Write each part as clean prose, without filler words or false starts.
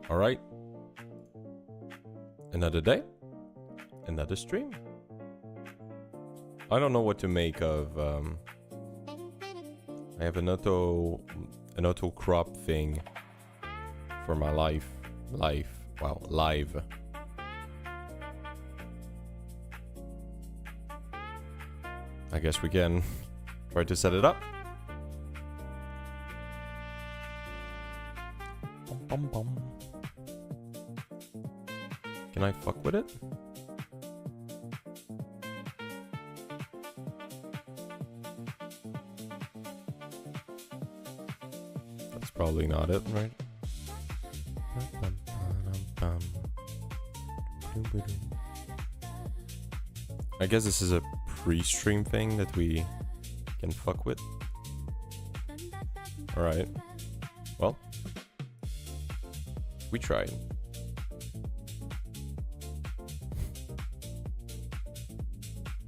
All right. Another day, another stream. I don't know what to make of. I have an auto crop thing for my live. I guess we can try to set it up. Bum, bum, bum. Can I fuck with it? That's probably not it, right? I guess this is a pre-stream thing that we can fuck with. Alright. Well, we tried.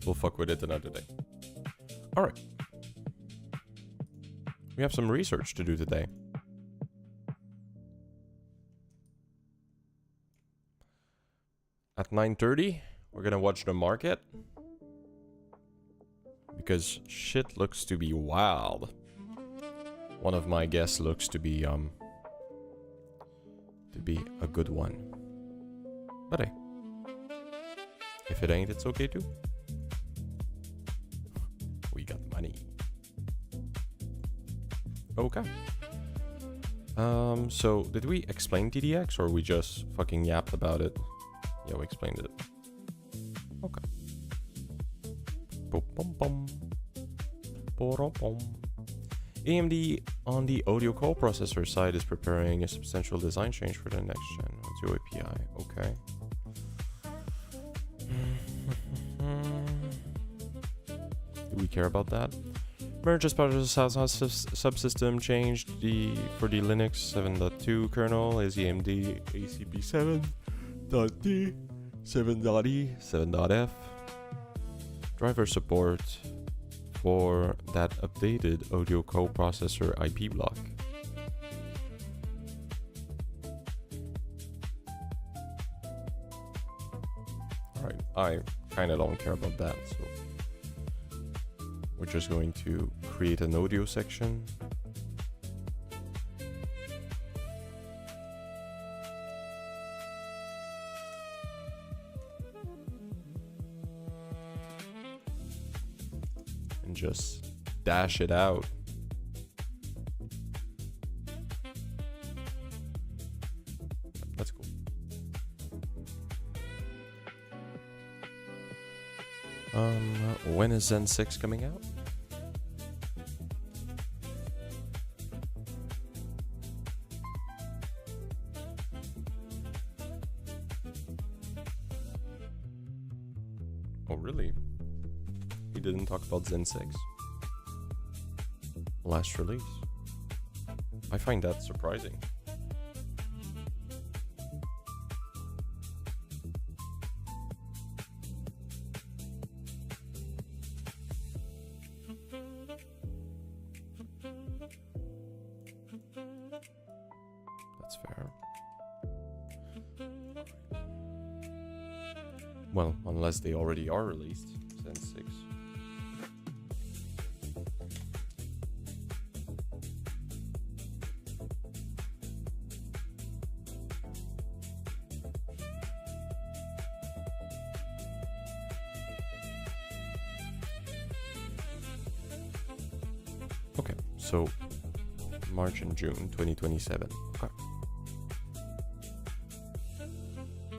We'll fuck with it another day. Alright. We have some research to do today. At 9:30, we're gonna watch the market. Because shit looks to be wild. One of my guests looks to be a good one. But hey. If it ain't, it's okay too. We got money. Okay. So did we explain TDX or we just fucking yapped about it? Yeah, we explained it. Okay. Boom, boom, boom. Boom, boom. AMD on the audio co-processor side is preparing a substantial design change for the next gen audio API. Okay. Do we care about that? Merge as part of the subsystem changed for the Linux 7.2 kernel is AMD ACP 7.D, 7.E, 7.F. Driver support for that updated audio coprocessor IP block. Alright, I kinda don't care about that, so we're just going to create an audio section. And just dash it out. That's cool. When is Zen 6 coming out? Oh, really? We didn't talk about Zen 6. Last release. I find that surprising. That's fair. Well, unless they already are released. Zen 6. Okay, so March and June 2027. Okay.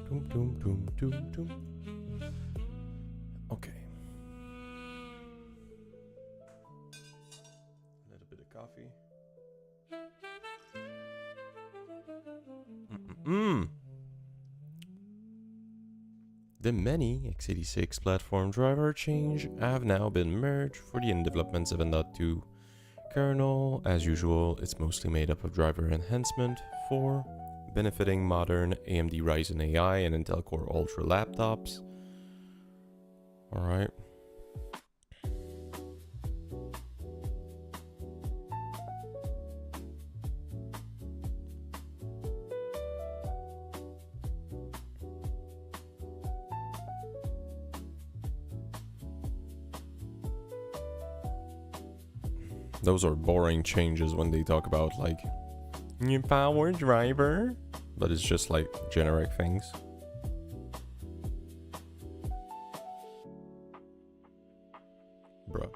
Doom, doom, doom, doom, doom. Okay. A little bit of coffee. The many x86 platform driver change have now been merged for the in-development 7.2 kernel. As usual, it's mostly made up of driver enhancement for benefiting modern AMD Ryzen AI and Intel Core Ultra laptops. Alright. Those are boring changes when they talk about like new power driver, but it's just like generic things. Bruh.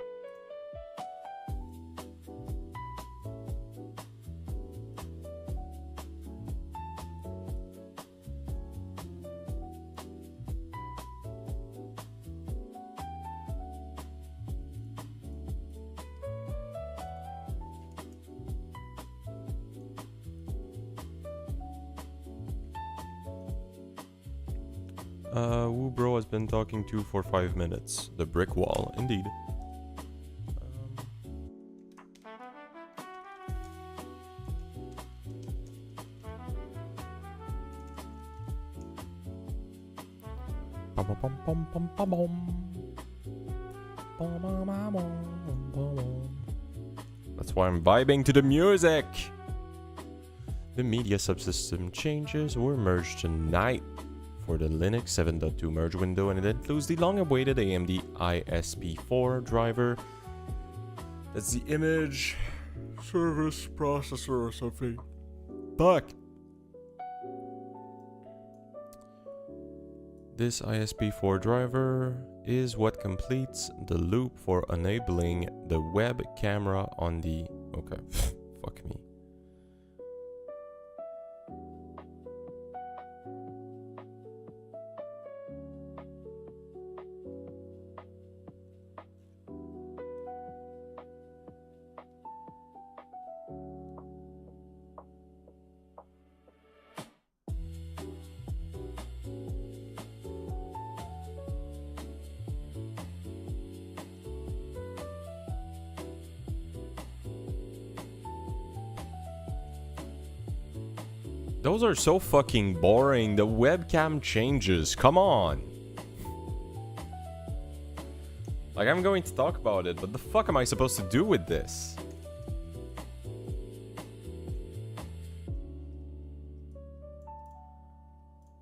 Woo bro has been talking to for 5 minutes. The brick wall, indeed. That's why I'm vibing to the music. The media subsystem changes were merged tonight for the Linux 7.2 merge window, and it includes the long-awaited AMD ISP4 driver. That's the image service processor or something. Fuck. This ISP4 driver is what completes the loop for enabling the web camera on the... Okay, fuck me. Those are so fucking boring. The webcam changes. Come on. Like, I'm going to talk about it, but the fuck am I supposed to do with this?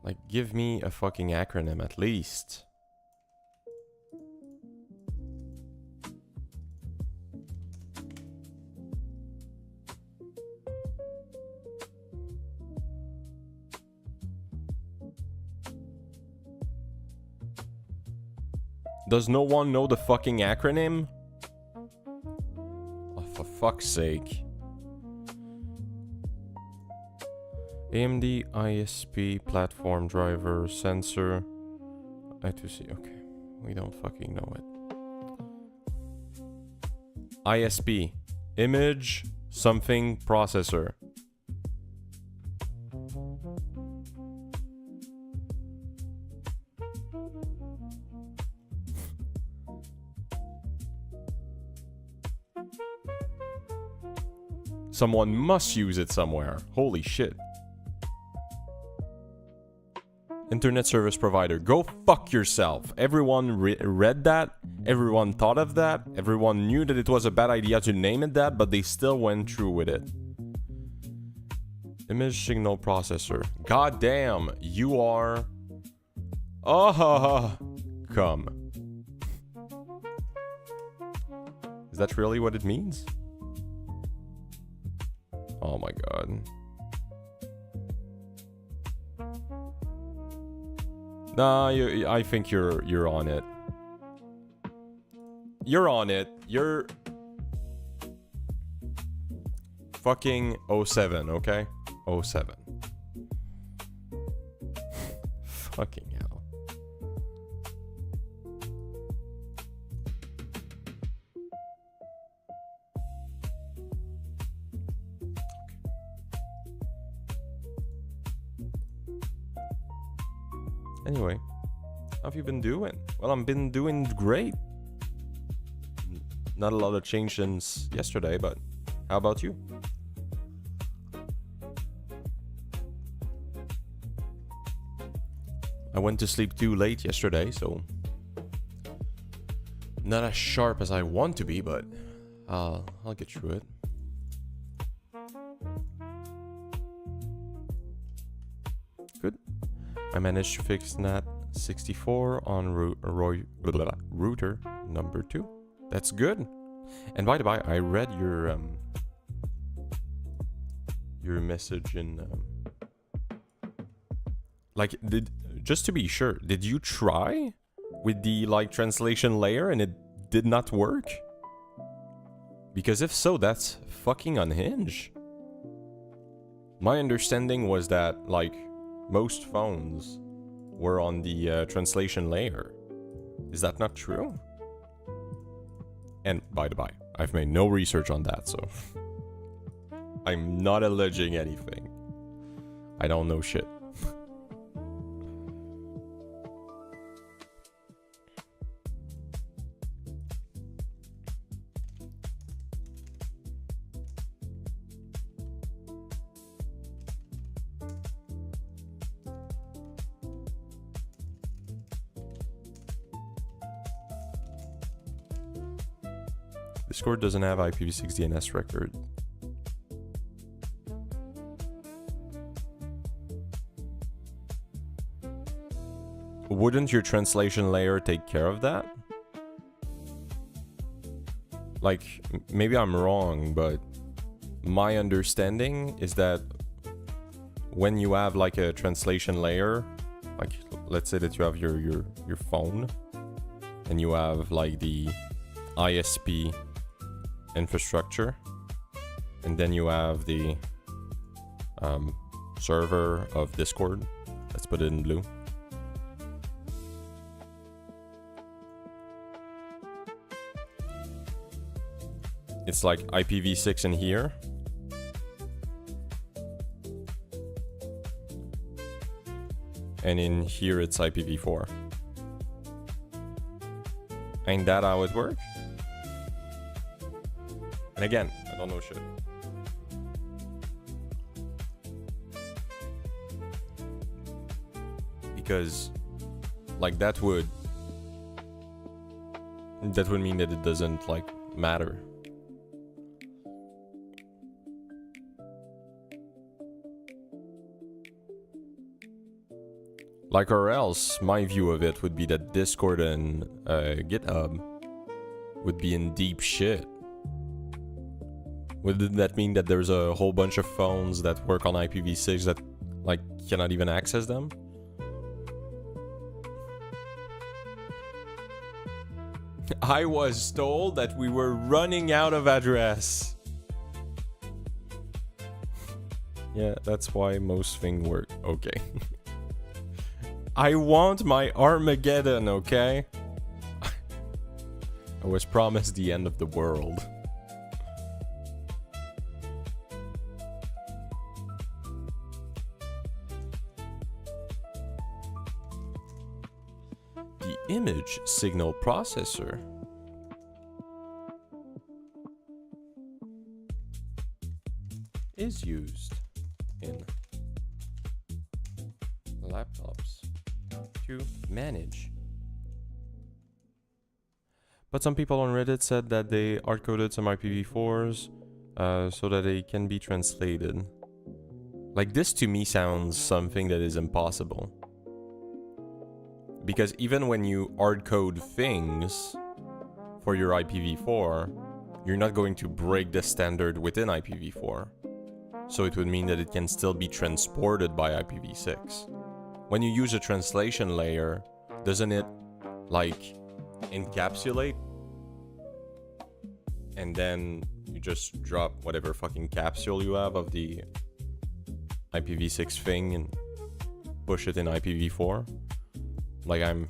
Like, give me a fucking acronym at least. Does no one know the fucking acronym? Oh, for fuck's sake. AMD ISP platform driver sensor. E206. Okay. We don't fucking know it. ISP. Image something processor. Someone must use it somewhere. Holy shit. Internet service provider. Go fuck yourself. Everyone read that. Everyone thought of that. Everyone knew that it was a bad idea to name it that, but they still went through with it. Image signal processor. God damn. You are... Oh, come. Is that really what it means? Oh my god. Nah, I think you're on it. You're on it. You're fucking 07, okay? 07. Fucking hell. Anyway, How have you been doing? Well, I've been doing great. Not a lot of change since yesterday, but how about you? I went to sleep too late yesterday, so not as sharp as I want to be, but I'll get through it. Good. I managed to fix NAT 64 on router number 2. That's good. And by the by, I read your message in just to be sure, did you try with the translation layer and it did not work? Because if so, that's fucking unhinged. My understanding was that most phones were on the translation layer. Is that not true? And by the by, I've made no research on that, so I'm not alleging anything. I don't know shit. Discord doesn't have IPv6 DNS record. Wouldn't your translation layer take care of that? Maybe I'm wrong, but my understanding is that when you have a translation layer, let's say that you have your phone and you have the ISP infrastructure, and then you have the server of Discord. Let's put it in blue. It's IPv6 in here. And in here it's IPv4. Ain't that how it works? And again, I don't know shit. Because that would mean that it doesn't matter. Or else my view of it would be that Discord and GitHub would be in deep shit. Would that mean that there's a whole bunch of phones that work on IPv6 that cannot even access them? I was told that we were running out of address. Yeah, that's why most things work. Okay. I want my Armageddon, okay? I was promised the end of the world. The image signal processor is used in laptops to manage. But some people on Reddit said that they hard-coded some IPv4s so that they can be translated. This to me sounds something that is impossible. Because even when you hard-code things for your IPv4, you're not going to break the standard within IPv4. So it would mean that it can still be transported by IPv6. When you use a translation layer, doesn't it encapsulate? And then you just drop whatever fucking capsule you have of the IPv6 thing and push it in IPv4? I'm...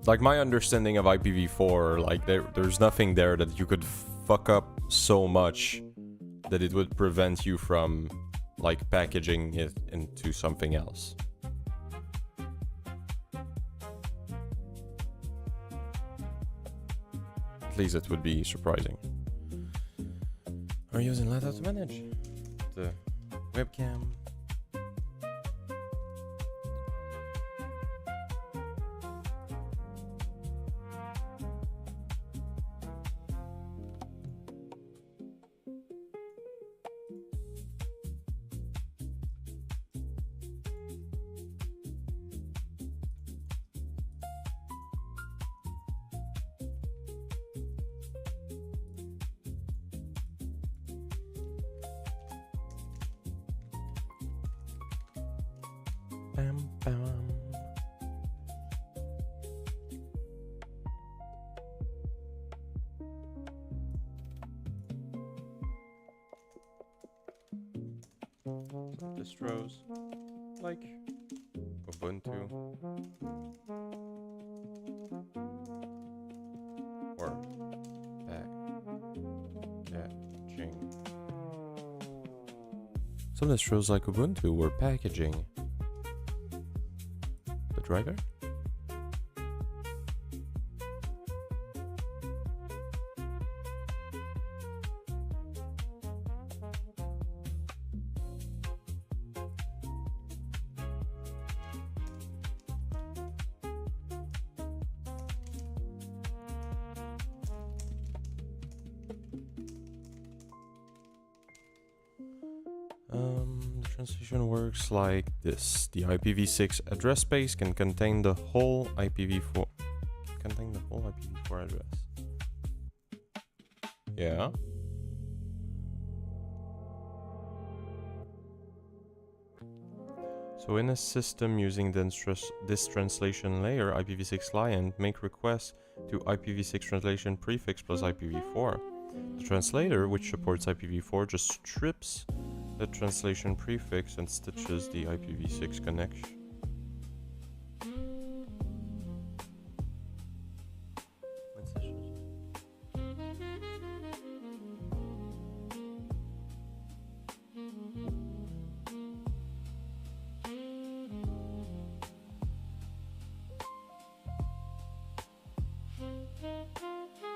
Like, my understanding of IPv4, like, there's nothing there that you could fuck up so much that it would prevent you from, like, packaging it into something else. At least it would be surprising. Are you using laptop to manage the webcam? Bam, bam. Distros like Ubuntu or packaging. Some distros like Ubuntu were packaging the driver. The translation works like this. The IPv6 address space can contain the whole IPv4 address. Yeah. So in a system using this translation layer, IPv6 client make requests to IPv6 translation prefix plus IPv4. The translator, which supports IPv4, just strips the translation prefix and stitches the IPv6 connection.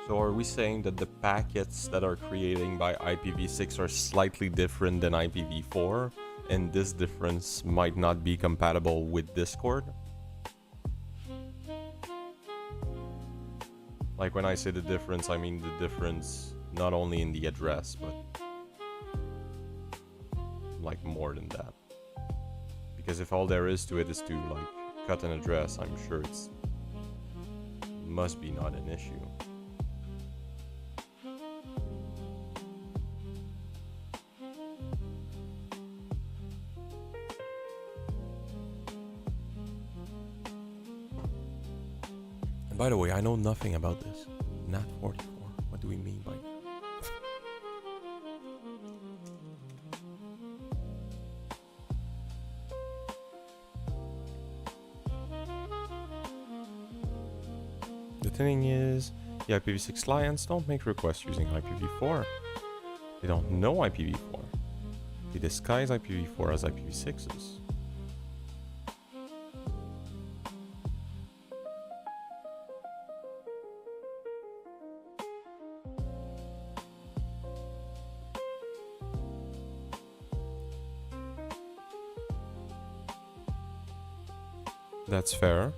So are we saying that the packets that are creating by IPv6 are slightly different than IPv4, and this difference might not be compatible with Discord? Like, when I say the difference, I mean the difference not only in the address, but like more than that. Because if all there is to it is to like cut an address, I'm sure it's must be not an issue. And by the way, I know nothing about this. Nat 44. What do we mean by that? The thing is, the IPv6 clients don't make requests using IPv4. They don't know IPv4. They disguise IPv4 as IPv6s. That's fair.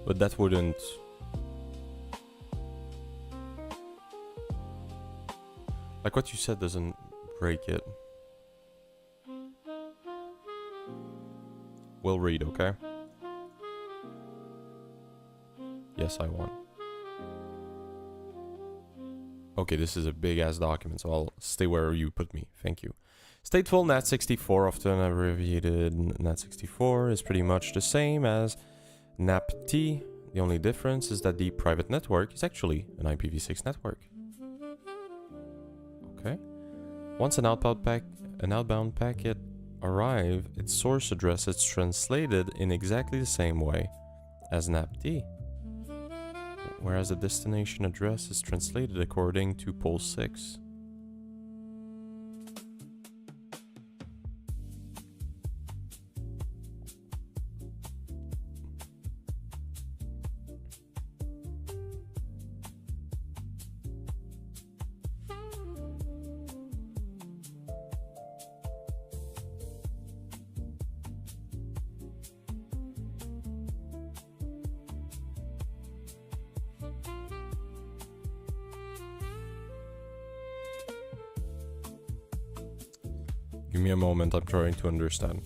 But that wouldn't... Like, what you said doesn't break it. We'll read, okay? Yes, I want. Okay, this is a big-ass document, so I'll stay where you put me. Thank you. Stateful NAT64, often abbreviated NAT64, is pretty much the same as NAPT. The only difference is that the private network is actually an IPv6 network. Okay. Once an outbound packet arrive, its source address is translated in exactly the same way as NAPD, whereas the destination address is translated according to pole 6. Give me a moment, I'm trying to understand.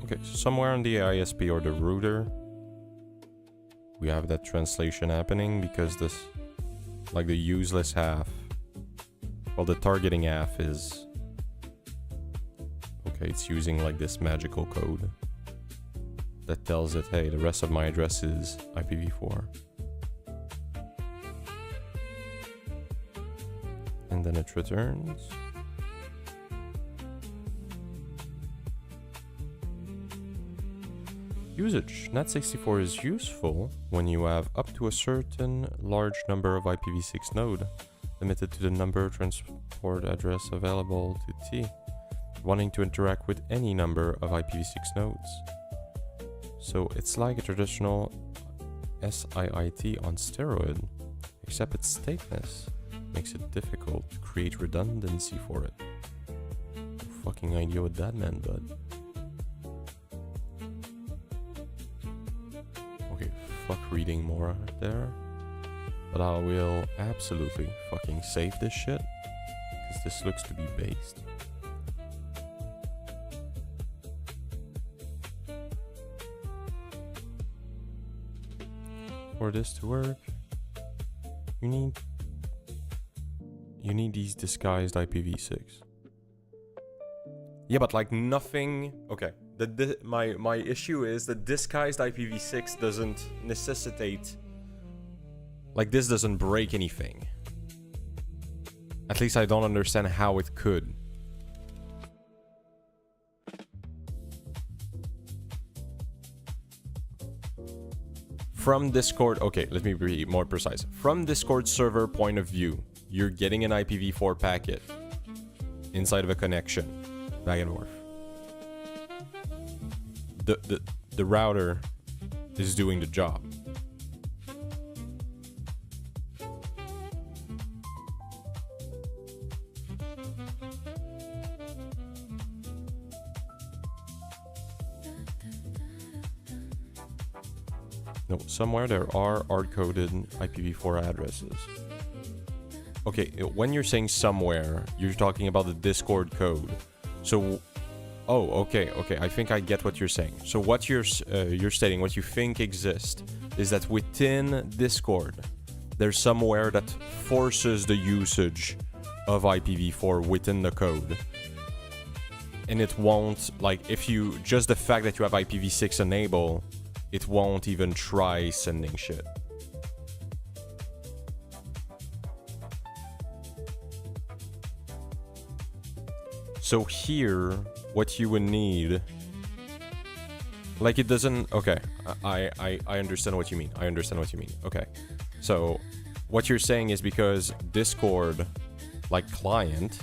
Okay, so somewhere on the ISP or the router, we have that translation happening because this, like the useless half, well, the targeting half is, okay, it's using like this magical code that tells it, hey, the rest of my address is IPv4. And then it returns. Usage. NAT64 is useful when you have up to a certain large number of IPv6 node, limited to the number of transport address available to T, wanting to interact with any number of IPv6 nodes. So it's like a traditional SIIT on steroid, except its stateness makes it difficult to create redundancy for it. No fucking idea what that meant, bud. Okay, fuck reading more there. But I will absolutely fucking save this shit, because this looks to be based. For this to work, you need these disguised IPv6. Yeah, but like nothing. Okay, my issue is that disguised IPv6 doesn't necessitate. Like this doesn't break anything. At least I don't understand how it could. From Discord, okay, let me be more precise. From Discord server point of view, you're getting an IPv4 packet inside of a connection, back and forth. The router is doing the job. No, somewhere there are hard-coded IPv4 addresses. Okay, when you're saying somewhere, you're talking about the Discord code. So, oh, okay, I think I get what you're saying. So what you're stating, what you think exists, is that within Discord, there's somewhere that forces the usage of IPv4 within the code. And it won't, like, if you, just the fact that you have IPv6 enable, it won't even try sending shit. So here, what you would need, like it doesn't, okay, I understand what you mean. I understand what you mean. Okay, so what you're saying is because Discord, like client,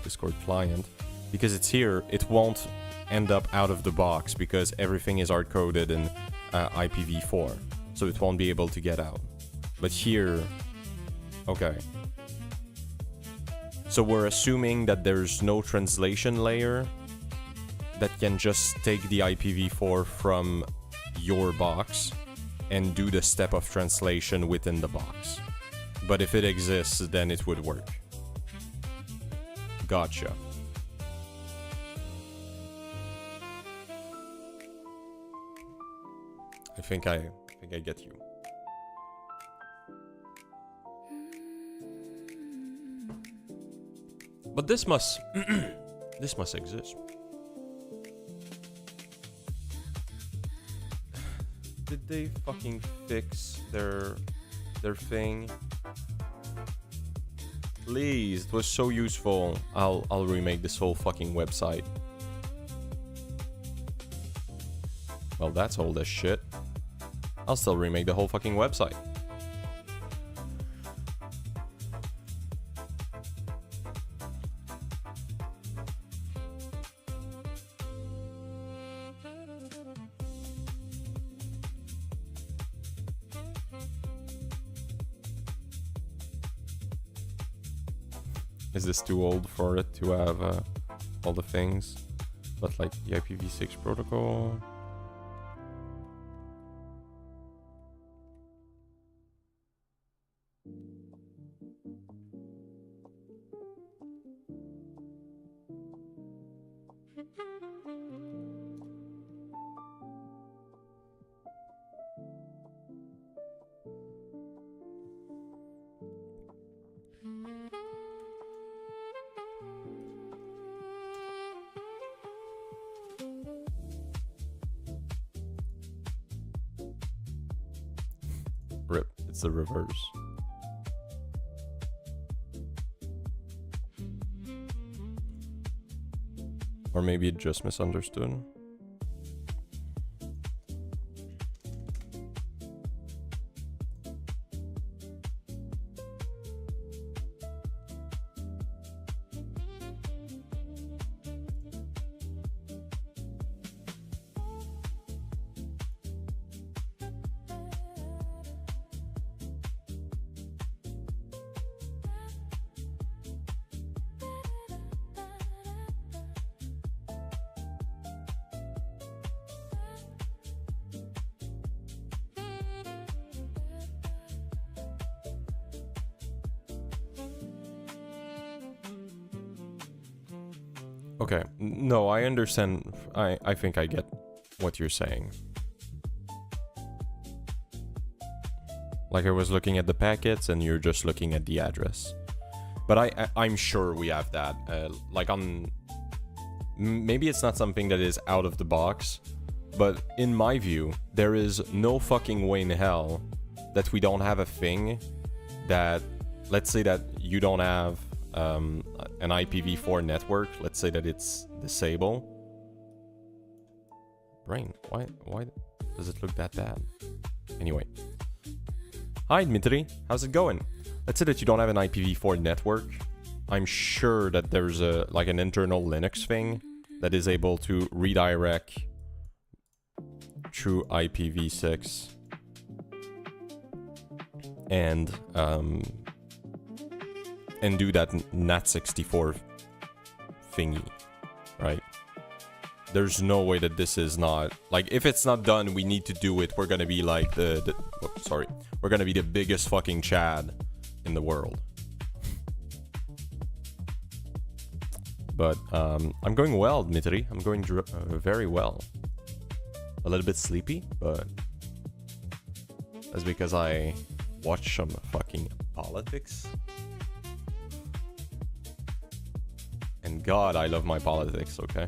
Discord client, because it's here, it won't end up out of the box because everything is hard-coded in IPv4, so it won't be able to get out. But here, okay. So we're assuming that there's no translation layer that can just take the IPv4 from your box and do the step of translation within the box. But if it exists, then it would work. Gotcha. I think I I think I get you. But this must this must exist. Did they fucking fix their thing? Please, it was so useful. I'll remake this whole fucking website. Well, that's old as shit. I'll still remake the whole fucking website. Is this too old for it to have all the things? But like the IPv6 protocol... Rip, it's the reverse. Or maybe it just misunderstood. Okay, no, I understand. I think I get what you're saying. Like I was looking at the packets and you're just looking at the address. But I'm sure we have that. Like on... Maybe it's not something that is out of the box. But in my view, there is no fucking way in hell that we don't have a thing that... Let's say that you don't have... an IPv4 network, let's say that it's disabled. Brain, why does it look that bad? Anyway. Hi Dmitry, how's it going? Let's say that you don't have an IPv4 network. I'm sure that there's like an internal Linux thing that is able to redirect through IPv6 and do that NAT64 thingy, right? There's no way that this is not... Like, if it's not done, we need to do it. We're gonna be like we're gonna be the biggest fucking Chad in the world. But, I'm going well, Dmitry. I'm going very well. A little bit sleepy, but... That's because I watched some fucking politics. And God, I love my politics, okay?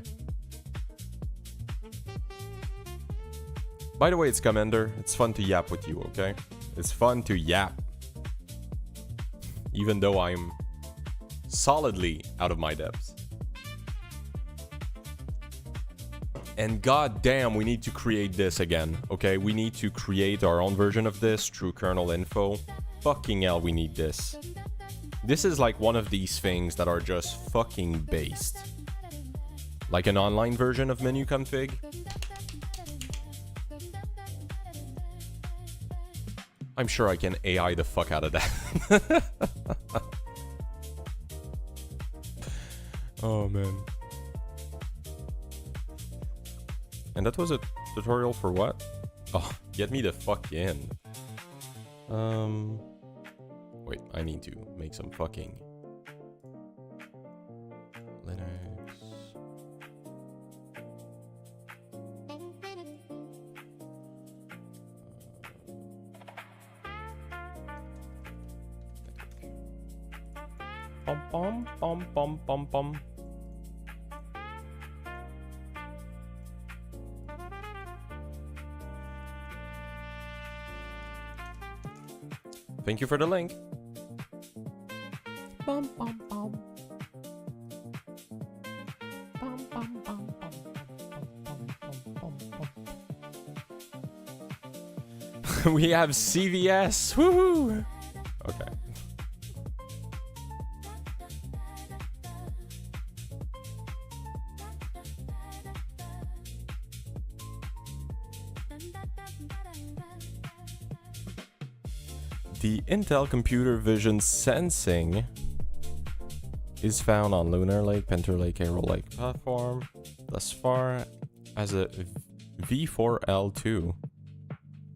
By the way, it's Commander. It's fun to yap with you, okay? It's fun to yap. Even though I'm solidly out of my depths. And god damn, we need to create this again, okay? We need to create our own version of this through kernel info. Fucking hell, we need this. This is like one of these things that are just fucking based. Like an online version of menu config. I'm sure I can AI the fuck out of that. Oh man. And that was a tutorial for what? Oh, get me the fuck in. Wait, I need to make some fucking Linux. bum bum bum bum bum bum. Thank you for the link. Bum bum bum. Bum bum bum bum bum bum bum. We have CVS. Woohoo! Okay. The Intel computer vision sensing is found on Lunar Lake, Panther Lake, Arrow Lake platform, thus far as a V4L2.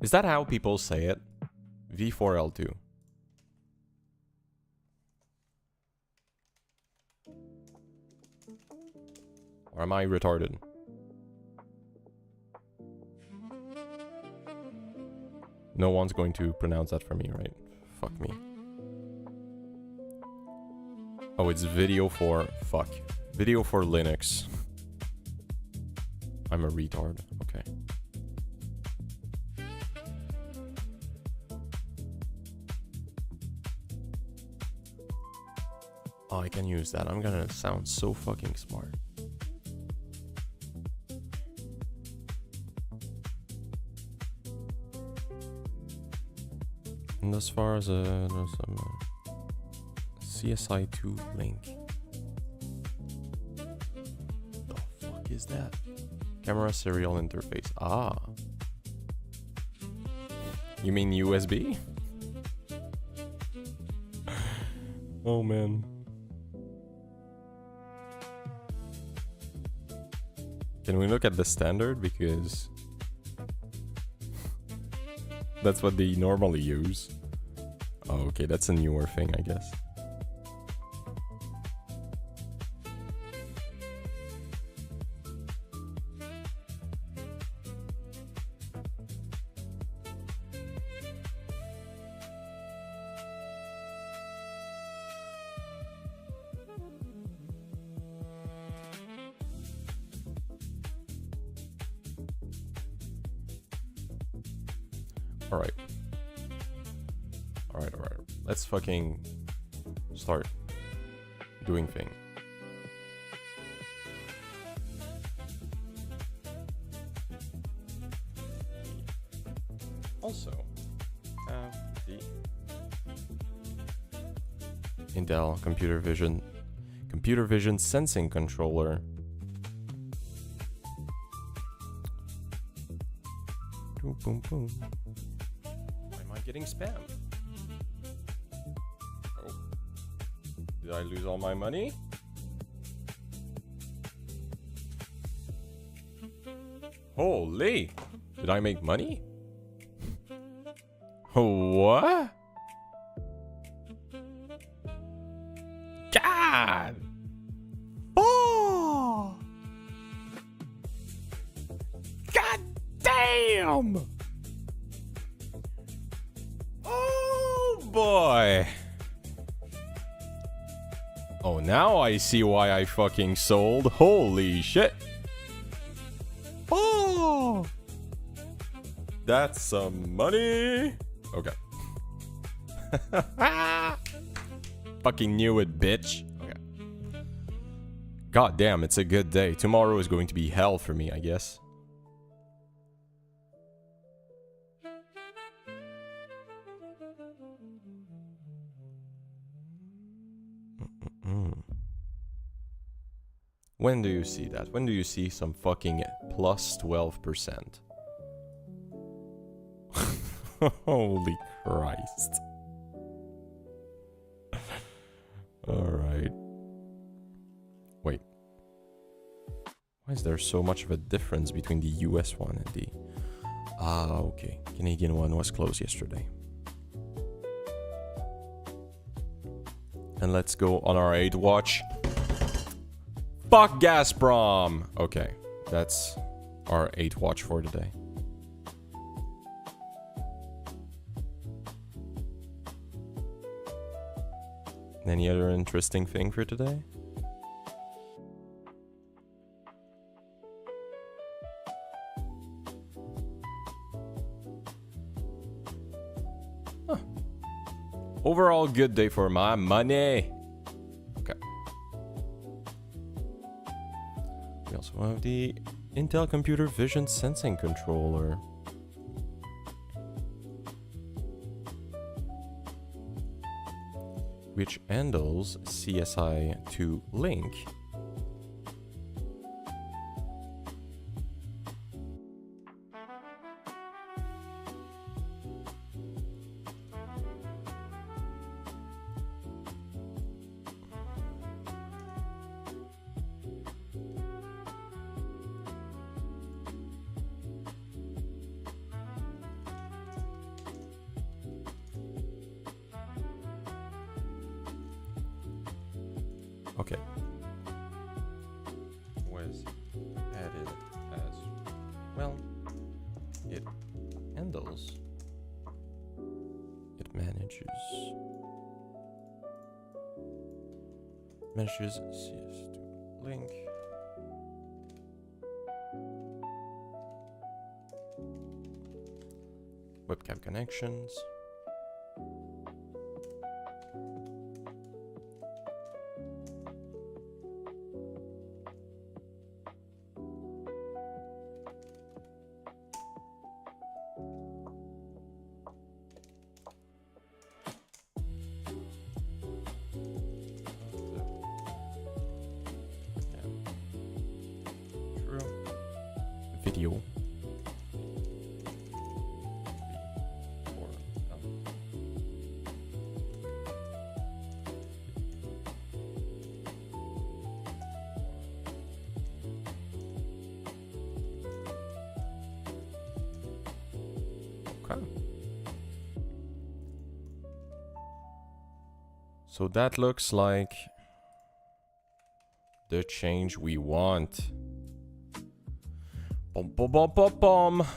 Is that how people say it? V4L2. Or am I retarded? No one's going to pronounce that for me, right? Fuck me. Oh, it's video for... Fuck. Video for Linux. I'm a retard. Okay. Oh, I can use that. I'm gonna sound so fucking smart. And as far as there's some CSI2 link. The fuck is that? Camera serial interface. Ah. You mean USB? Oh man. Can we look at the standard? Because that's what they normally use. Oh, okay, that's a newer thing, I guess. Alright. Alright. Let's fucking start doing thing. Also, have the Intel computer vision sensing controller. Boom, boom, boom. Am I getting spam? Oh. Did I lose all my money? Holy! Did I make money? What? God! Oh! God damn! Oh boy! Oh, now I see why I fucking sold. Holy shit! Oh! That's some money! Okay. Fucking knew it, bitch. Okay. God damn, it's a good day. Tomorrow is going to be hell for me, I guess. When do you see that? When do you see some fucking plus 12%? Holy Christ. Alright. Wait. Why is there so much of a difference between the US one and the... Ah, okay. Canadian one was closed yesterday. And let's go on our 8 watch. Fuck Gazprom! Okay, that's our 8 watch for today. Any other interesting thing for today? Huh. Overall, good day for my money. Okay. We also have the Intel Computer Vision Sensing Controller. Which handles CSI2 link. Okay. Was added as well. It handles. It manages CS2 link. Webcam connections. Video. Okay. So that looks like the change we want. Bum, bum, bum, bum, bum.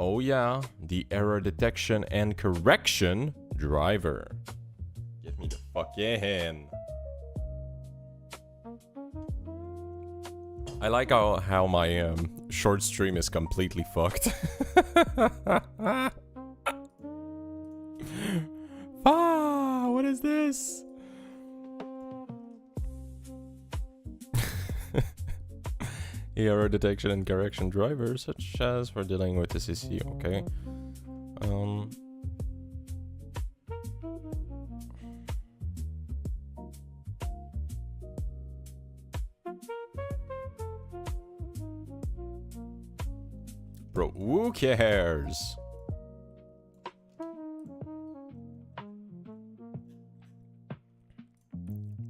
Oh yeah, the error detection and correction driver. Get me the fuck in. I like how my short stream is completely fucked. Ah, what is this? Error detection and correction drivers, such as for dealing with the CC. Okay. Bro, who cares?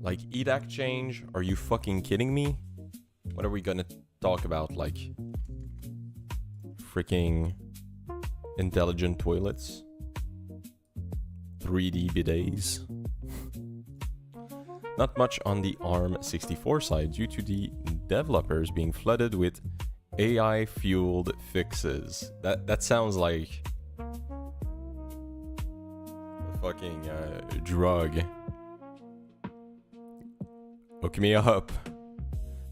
Like, EDAC change? Are you fucking kidding me? What are we gonna talk about? Like, freaking intelligent toilets? 3D bidets? Not much on the ARM64 side due to the developers being flooded with AI-fueled fixes. That sounds like a fucking drug. Hook me up.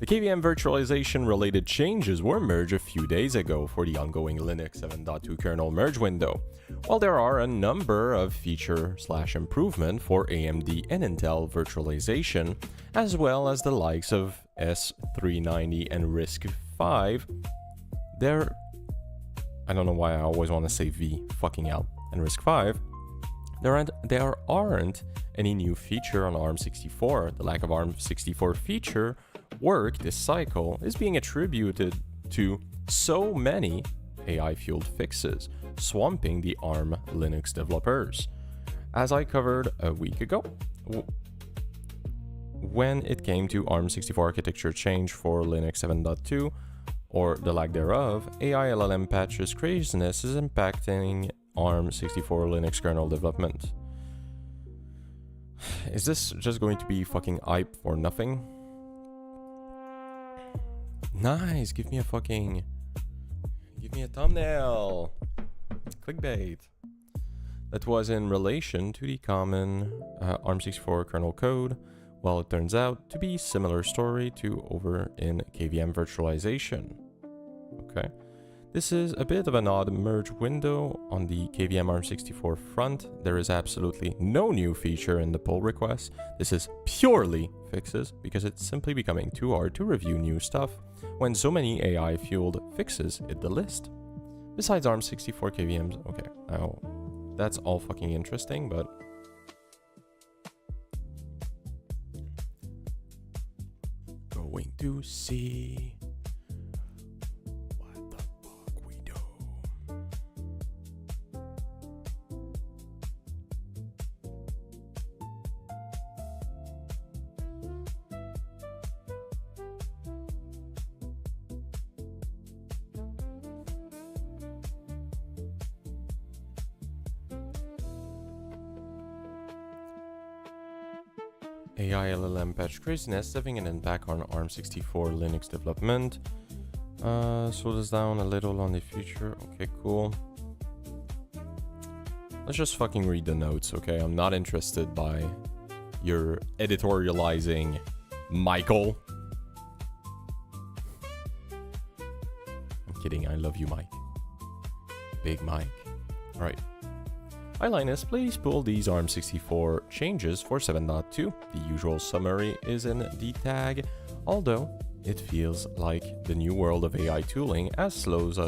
The KVM virtualization related changes were merged a few days ago for the ongoing Linux 7.2 kernel merge window. While there are a number of feature/improvement for AMD and Intel virtualization, as well as the likes of S390 and RISC-V, there... I don't know why I always want to say V, fucking hell, and RISC-V, there aren't any new feature on ARM64. The lack of ARM64 feature work this cycle is being attributed to so many AI-fueled fixes, swamping the ARM Linux developers. As I covered a week ago, when it came to ARM64 architecture change for Linux 7.2, or the lack thereof, AI LLM patches craziness is impacting ARM64 Linux kernel development. Is this just going to be fucking hype for nothing? Nice, give me a thumbnail. Clickbait. that was in relation to the common ARM64 kernel code. Well, it turns out to be a similar story to over in KVM virtualization. Okay. This is a bit of an odd merge window on the KVM ARM64 front. There is absolutely no new feature in the pull request. This is purely fixes because it's simply becoming too hard to review new stuff when so many AI-fueled fixes hit the list. Besides ARM64 KVMs, okay, now that's all fucking interesting, but going to see what the fuck we do. AI LLM patch craziness having an impact on ARM64 Linux development. Slow this down a little on the future. Okay, cool. Let's just fucking read the notes, okay? I'm not interested by your editorializing, Michael. I'm kidding, I love you, Mike. Big Mike. Alright. Hi Linus, please pull these ARM64 changes for 7.2. The usual summary is in the tag, although it feels like the new world of AI tooling has slowed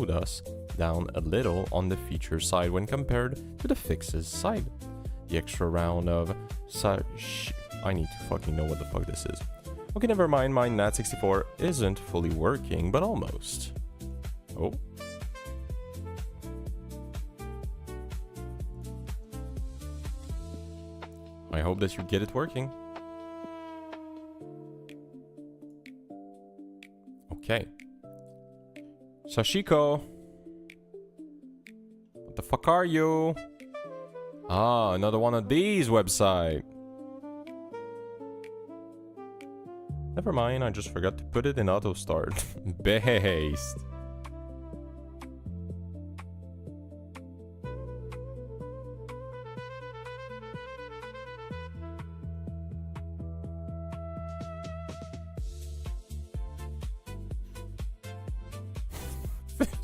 us down a little on the feature side when compared to the fixes side. The extra round of I need to fucking know what the fuck this is. Okay, never mind, my NAT64 isn't fully working, but almost. Oh. I hope that you get it working. Okay. Sashiko. What the fuck are you? Ah, another one of these websites. Never mind, I just forgot to put it in auto start. Based.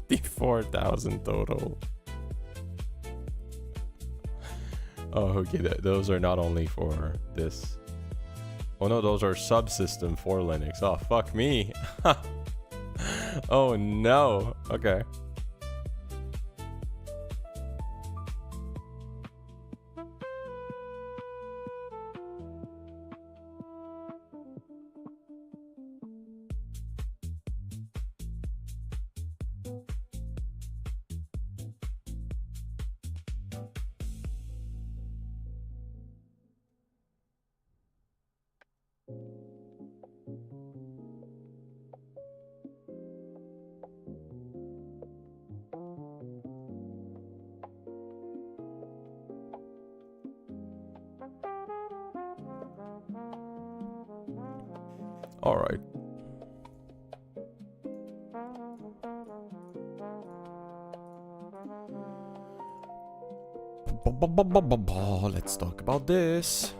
$54,000 total. Oh, okay, those are not only for this. Oh no, those are subsystem for Linux. Oh, fuck me. Oh no. Okay. All right. Let's talk about this.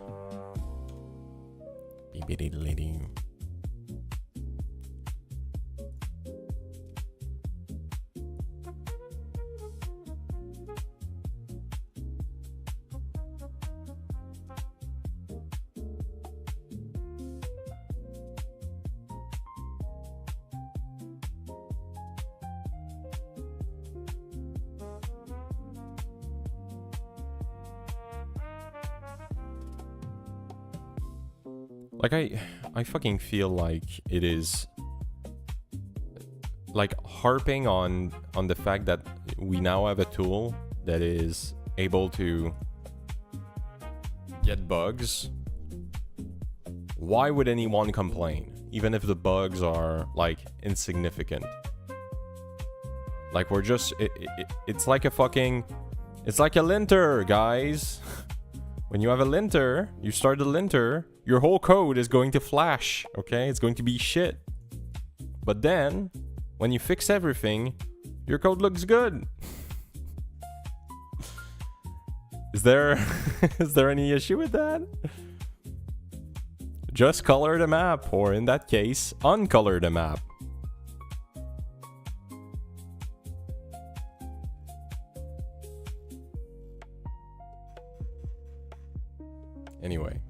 Like I fucking feel like it is like harping on the fact that we now have a tool that is able to get bugs. Why would anyone complain, even if the bugs are like insignificant? Like we're just it's like a fucking, it's like a linter, guys. When you have a linter, you start the linter, your whole code is going to flash, okay? It's going to be shit. But then, when you fix everything, your code looks good. Is there is there any issue with that? Just color the map, or in that case, uncolor the map. Anyway,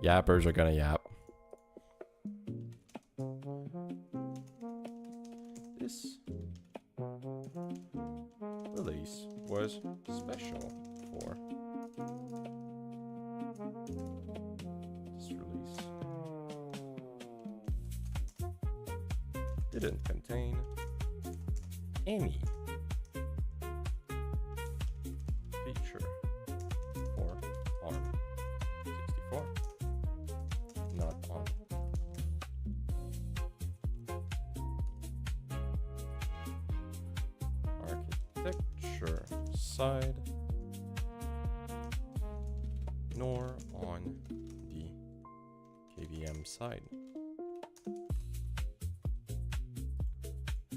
yappers are gonna yap. This release was special for this release. Didn't contain any feature for ARM64. Not on. Architecture side, nor on the KVM side.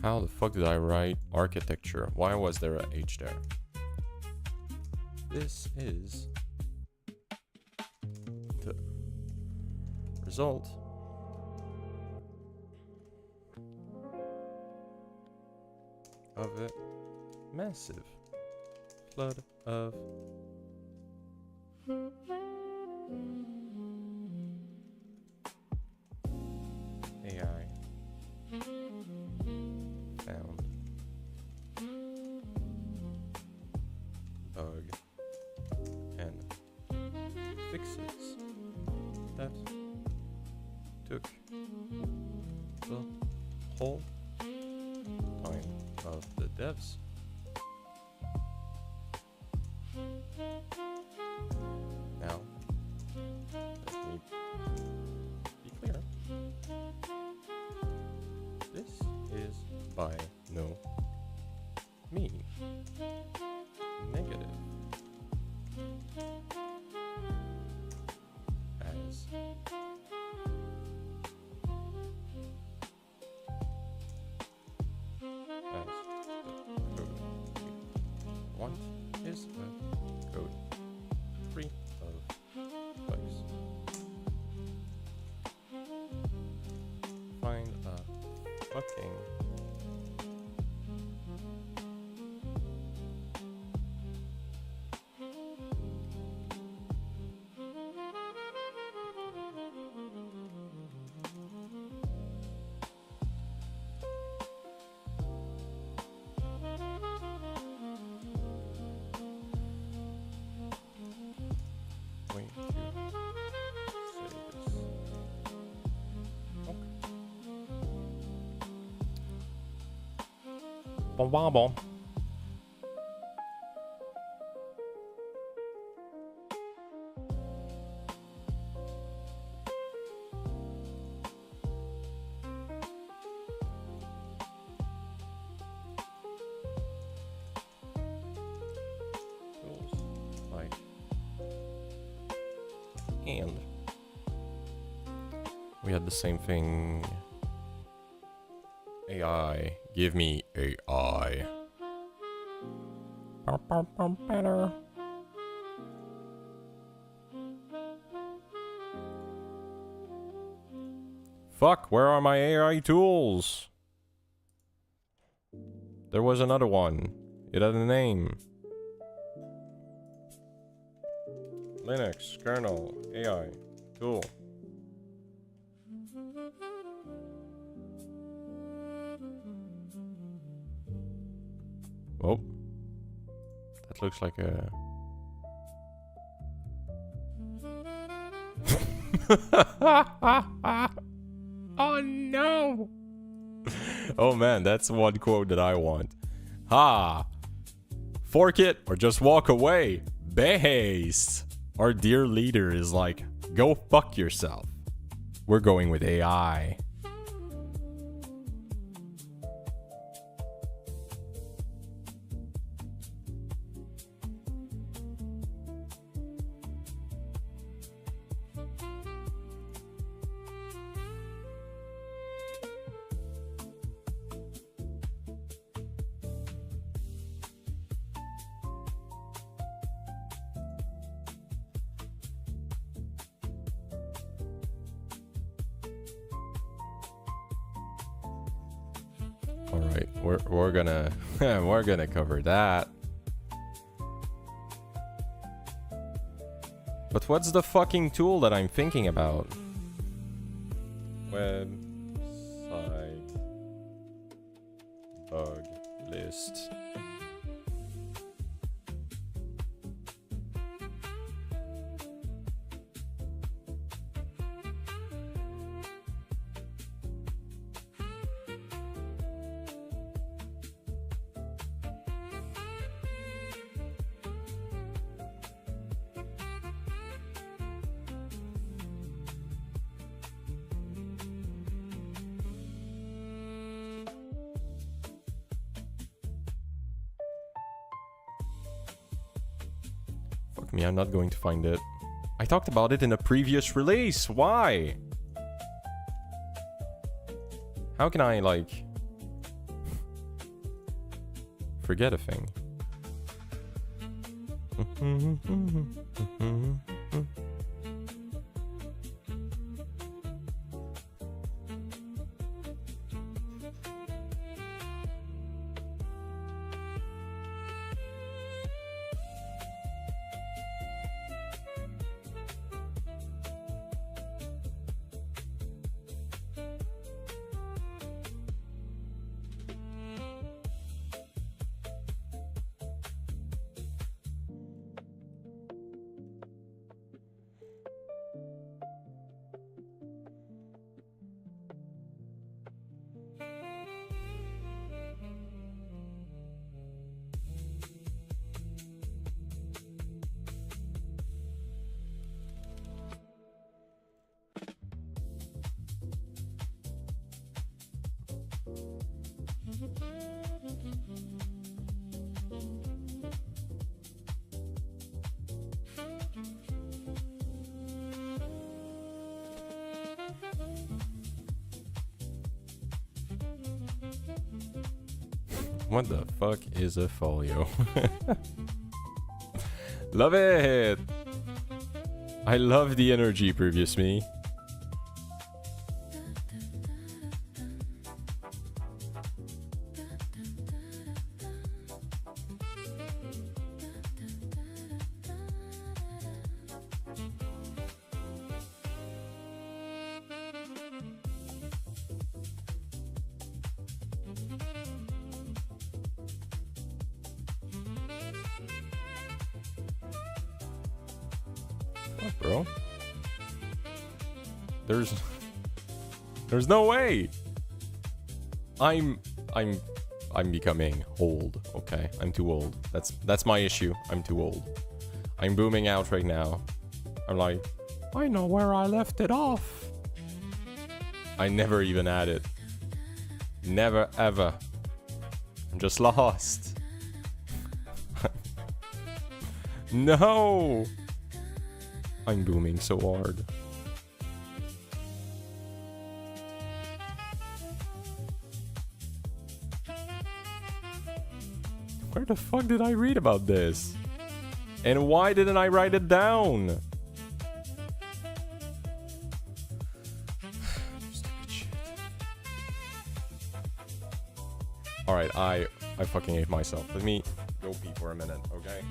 How the fuck did I write architecture? Why was there a H there? This is the result of a massive flood of AI found bug and fixes that took the whole time of the devs. Now, let me be clear. This is by no means negative, as the code we want is a code free of bugs. Find a fucking way to say this. Okay. Bon bon bon. Tools like and we had the same thing. AI, give me AI. Better. Fuck, where are my AI tools? There was another one. It had a name. Linux, kernel, AI, tool. Oh. That looks like a... Oh no! Oh man, that's one quote that I want. Ha! Fork it or just walk away. Based! Our dear leader is like, go fuck yourself. We're going with AI. All right, we're gonna we're gonna cover that. But what's the fucking tool that I'm thinking about? Website bug list. Fuck me, I'm not going to find it. I talked about it in a previous release. Why? How can I, like, forget a thing? What the fuck is a folio? Love it! I love the energy, previous me. Fuck, bro. There's no way. I'm becoming old. Okay, I'm too old. That's my issue. I'm too old. I'm booming out right now. I'm like, I know where I left it off. I never even had it. Never ever. I'm just lost. No. I'm booming so hard. Where the fuck did I read about this? And why didn't I write it down? Stupid shit. Alright, I fucking hate myself. Let me go pee for a minute, okay?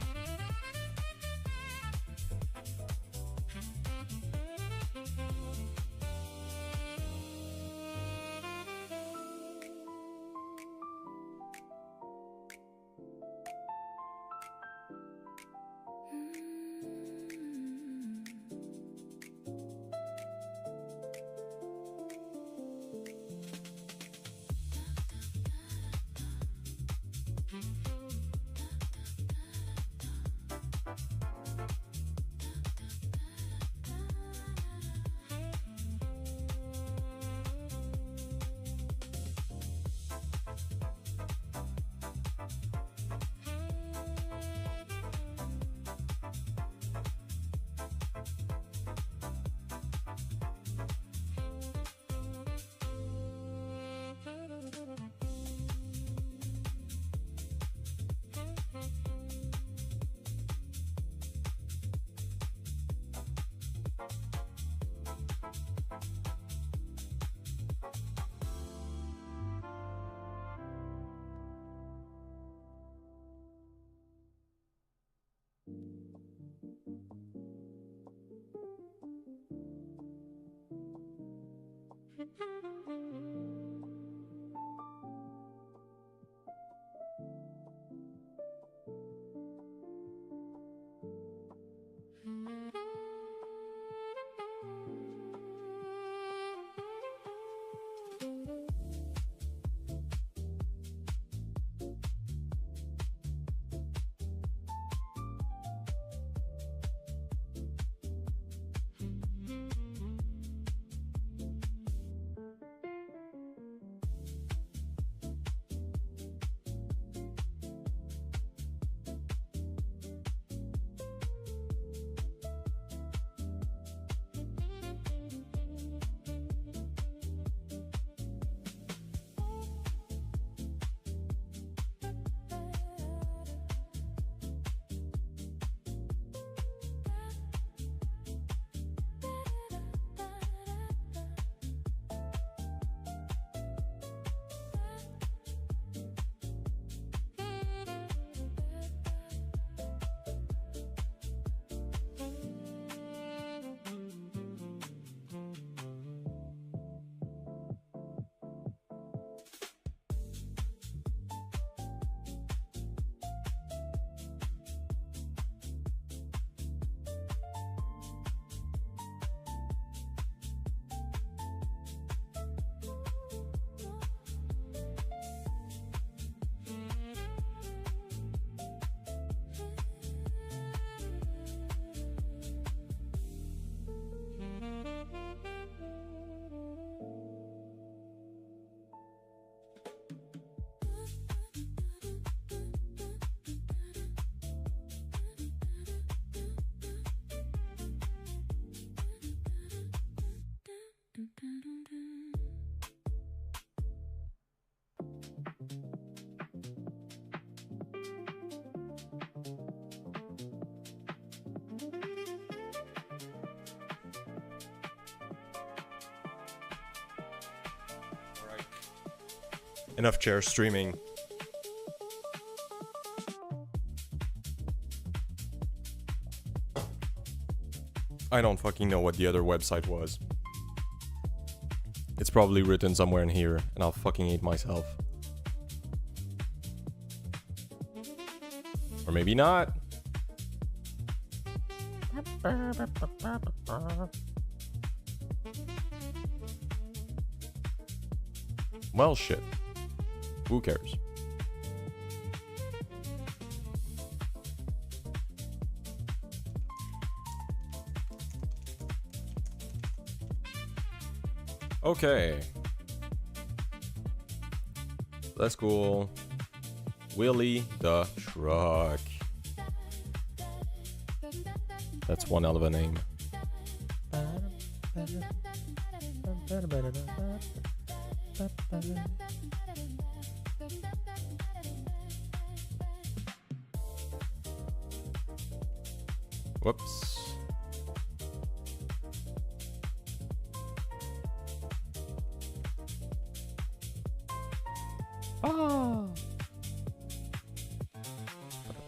Enough chair streaming. I don't fucking know what the other website was. It's probably written somewhere in here, and I'll fucking hate myself. Or maybe not. Well, shit. Who cares? Okay. That's cool. Willie the Truck. That's one hell of a name. Whoops. Oh.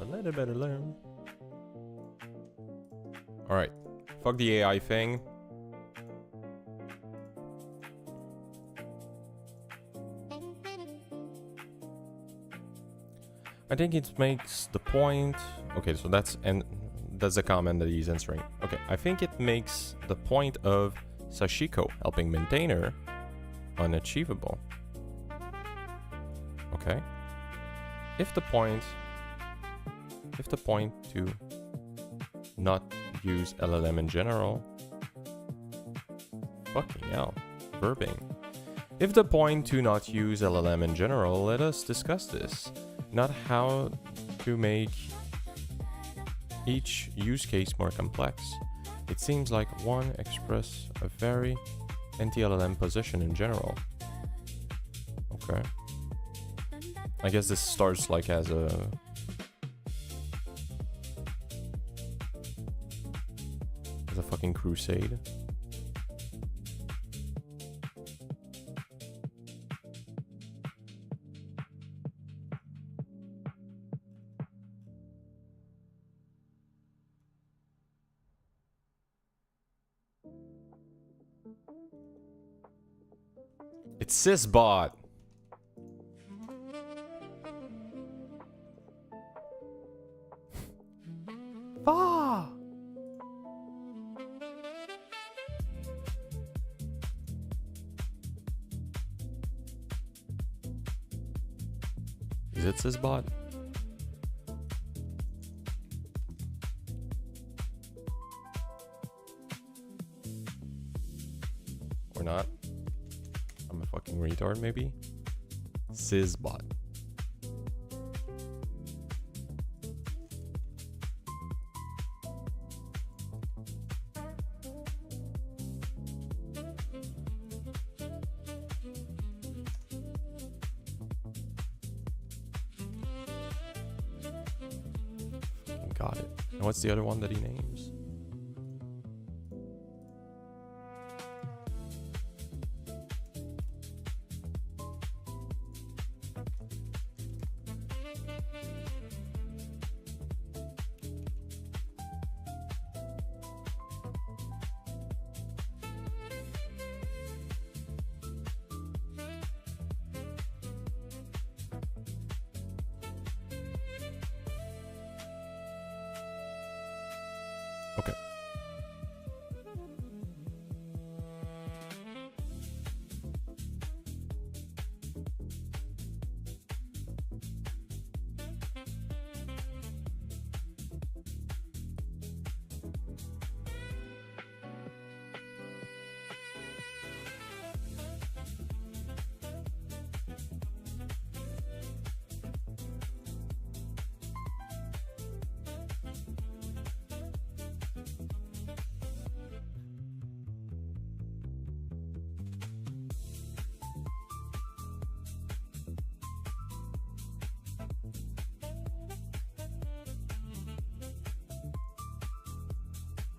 A little better learn. All right. Fuck the AI thing. I think it makes the point. Okay, so that's a comment that he's answering. Okay, I think it makes the point of Sashiko helping maintainer unachievable. Okay. If the point to not use LLM in general. Fucking hell. Verbing. If the point to not use LLM in general, let us discuss this. Not how to make each use case more complex. It seems like one express a very anti-LLM position in general. Okay. I guess this starts like as a fucking crusade. It's Sysbot. Ah! Is it Sysbot? Or not? I'm a fucking retard, maybe? Sysbot. Got it. And what's the other one that he names? Okay.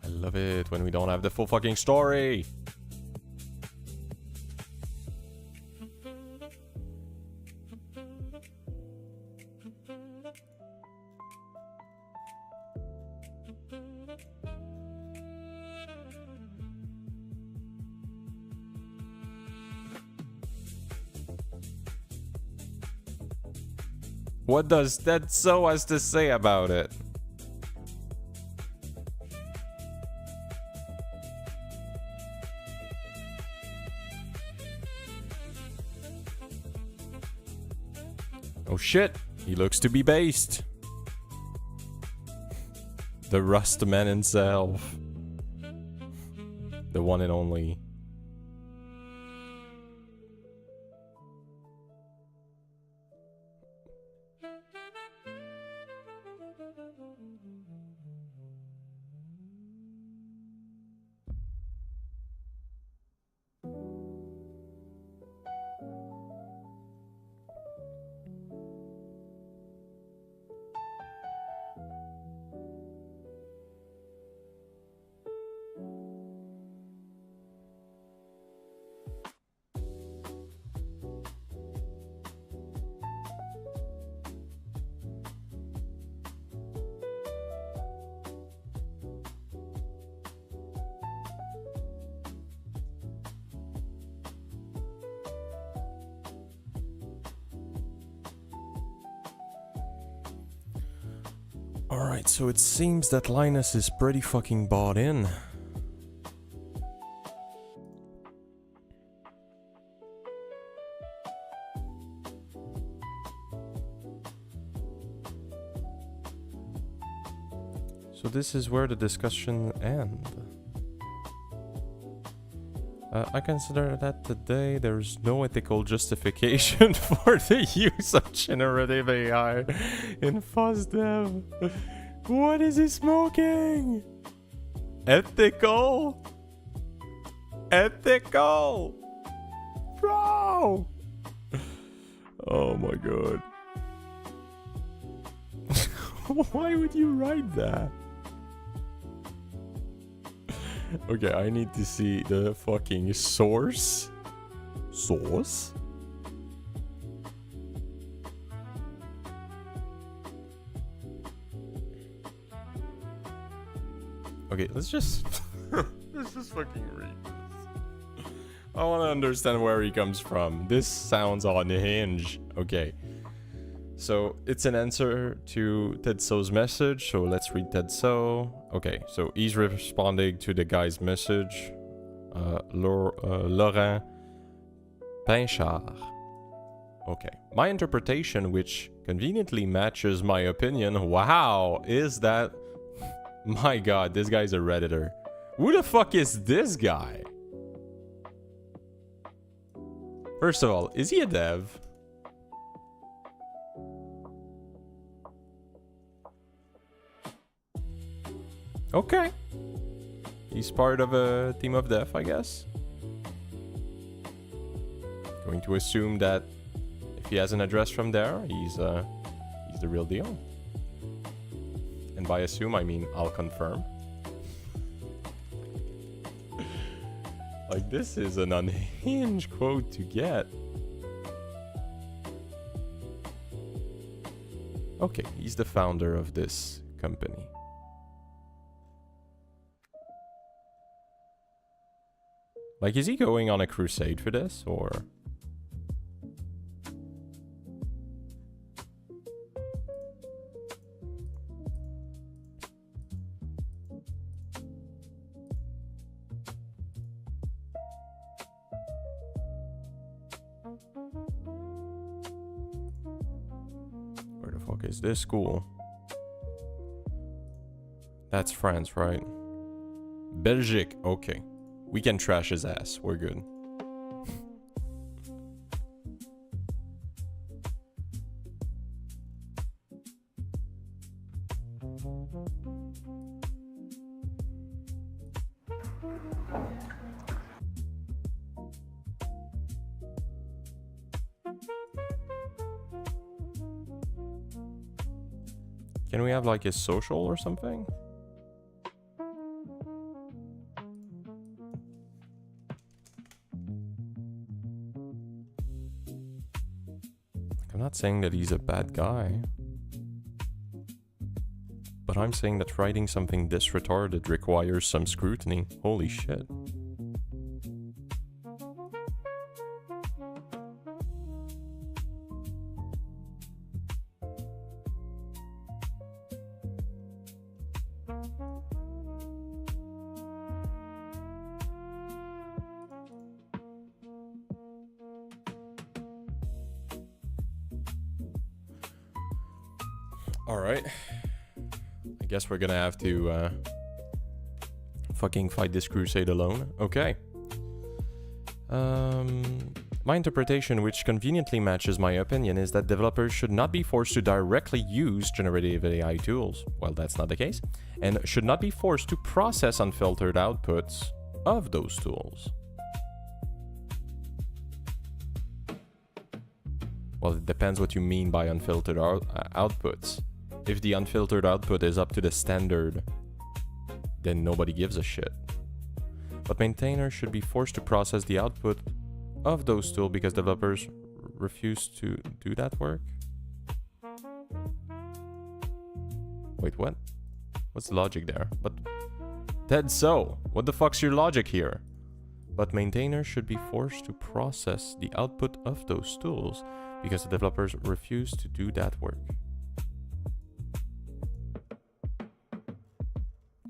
I love it when we don't have the full fucking story. What does Tetsuo has to say about it? Oh shit, he looks to be based. The Rustman himself. The one and only. Alright, so it seems that Linus is pretty fucking bought in. So this is where the discussion ends. I consider that today there's no ethical justification for the use of generative AI in FuzzDev. What is he smoking? Ethical? Ethical? Bro! Oh my god. Why would you write that? Okay, I need to see the fucking source. Source? Okay, let's just let's just fucking read this. I want to understand where he comes from. This sounds unhinged. Okay. So it's an answer to Tetsuo's message. So let's read Tetsuo. Okay, so he's responding to the guy's message. Laurent Pinchard. Okay. My interpretation, which conveniently matches my opinion, wow, is that... My god, this guy's a Redditor. Who the fuck is this guy? First of all, is he a dev? Okay. He's part of a team of dev, I guess. Going to assume that if he has an address from there, he's the real deal. And by assume, I mean I'll confirm. Like, this is an unhinged quote to get. Okay, he's the founder of this company. Like, is he going on a crusade for this, or...? Where the fuck is this school? That's France, right? Belgique, okay. We can trash his ass. We're good. Can we have like his social or something? I'm not saying that he's a bad guy, but I'm saying that writing something this retarded requires some scrutiny. Holy shit. Alright. I guess we're gonna have to fucking fight this crusade alone. Okay. My interpretation, which conveniently matches my opinion, is that developers should not be forced to directly use generative AI tools. Well, that's not the case. And should not be forced to process unfiltered outputs of those tools. Well, it depends what you mean by unfiltered outputs. If the unfiltered output is up to the standard, then nobody gives a shit. But maintainers should be forced to process the output of those tools because developers refuse to do that work. Wait, what? What's the logic there? But Tetsuo, what the fuck's your logic here? But maintainers should be forced to process the output of those tools because the developers refuse to do that work.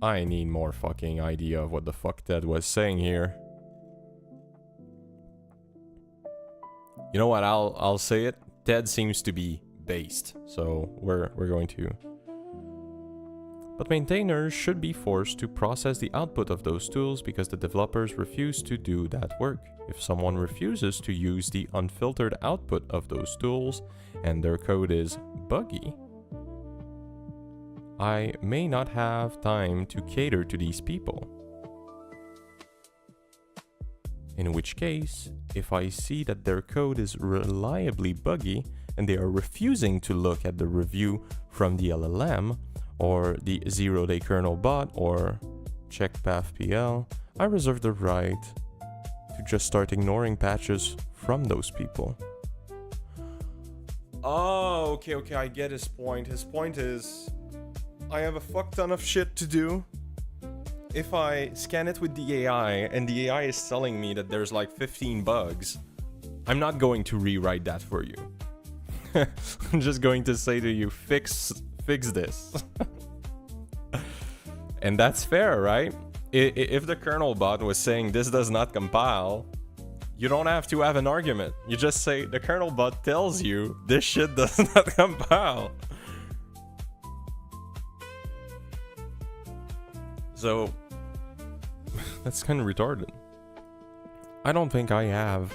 I need more fucking idea of what the fuck Ted was saying here. You know what? I'll say it. Ted seems to be based, so we're going to. But maintainers should be forced to process the output of those tools because the developers refuse to do that work. If someone refuses to use the unfiltered output of those tools and their code is buggy, I may not have time to cater to these people. In which case, if I see that their code is reliably buggy and they are refusing to look at the review from the LLM or the zero-day kernel bot or checkpathpl, I reserve the right to just start ignoring patches from those people. Oh, okay, I get his point. His point is, I have a fuck ton of shit to do, if I scan it with the AI and the AI is telling me that there's like 15 bugs, I'm not going to rewrite that for you. I'm just going to say to you, fix this. And that's fair, right? If the kernel bot was saying this does not compile, you don't have to have an argument. You just say the kernel bot tells you this shit does not compile. So that's kind of retarded. I don't think I have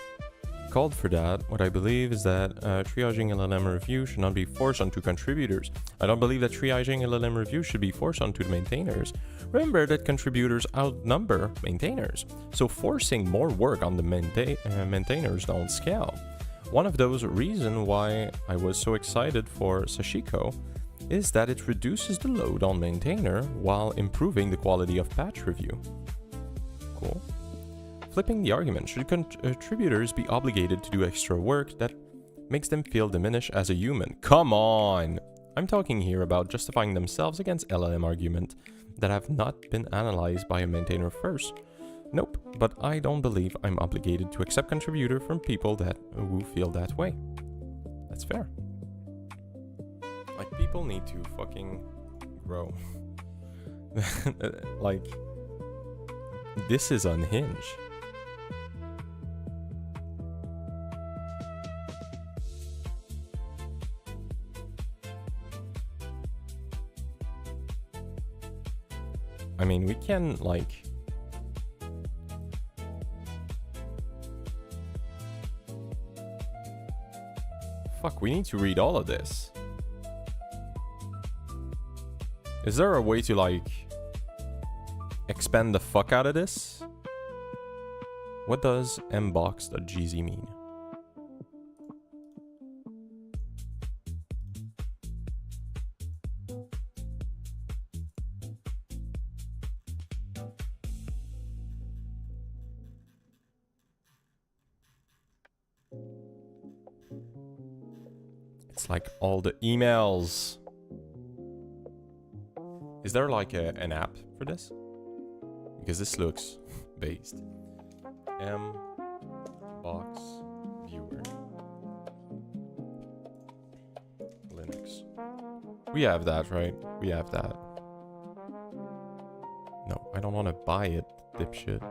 called for that. What I believe is that triaging LLM review should not be forced onto contributors. I don't believe that triaging LLM review should be forced onto the maintainers. Remember that contributors outnumber maintainers, so forcing more work on the maintainers don't scale. One of those reasons why I was so excited for Sashiko is that it reduces the load on maintainer while improving the quality of patch review. Cool. Flipping the argument, should contributors be obligated to do extra work that makes them feel diminished as a human? Come on! I'm talking here about justifying themselves against LLM argument that have not been analyzed by a maintainer first. Nope, but I don't believe I'm obligated to accept contributor from people who feel that way. That's fair. Like, people need to fucking grow. Like, this is unhinged. I mean, we can, like... Fuck, we need to read all of this. Is there a way to, like, expand the fuck out of this? What does mbox.gz mean? It's like all the emails. Is there like an app for this? Because this looks based. Mbox viewer. Linux. We have that, right? We have that. No, I don't want to buy it, dipshit.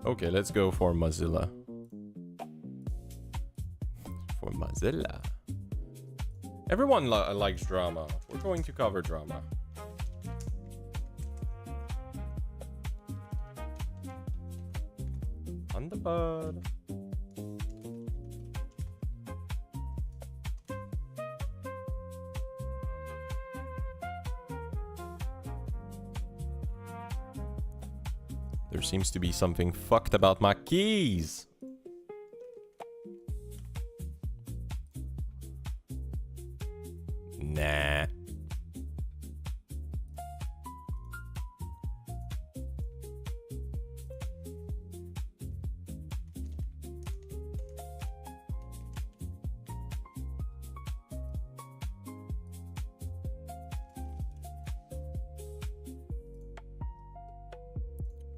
Okay, let's go for Mozilla. For Mozilla. Everyone likes drama. We're going to cover drama. Thunderbird. There seems to be something fucked about my keys. Nah.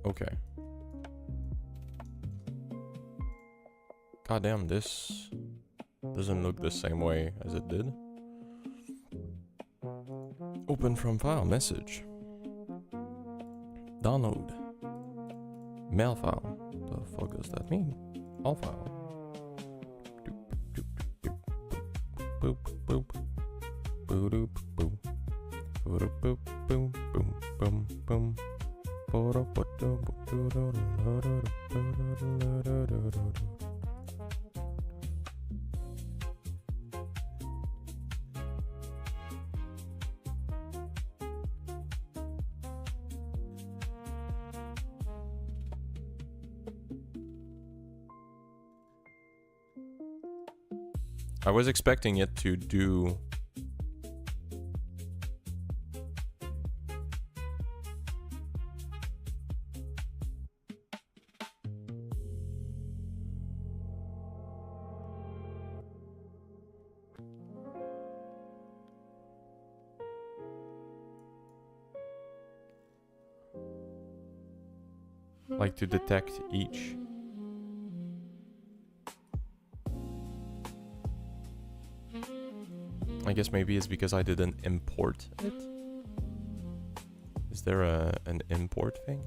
Okay. Goddamn, this doesn't look the same way as it did. Open from file, message. Download. Mail file. The fuck does that mean? All file. Boop, boop. Boop, boop, boop. Boop, boop, boom, boom, boom, boom. I was expecting it to do... like to detect each. I guess maybe it's because I didn't import it. Is there an import thing?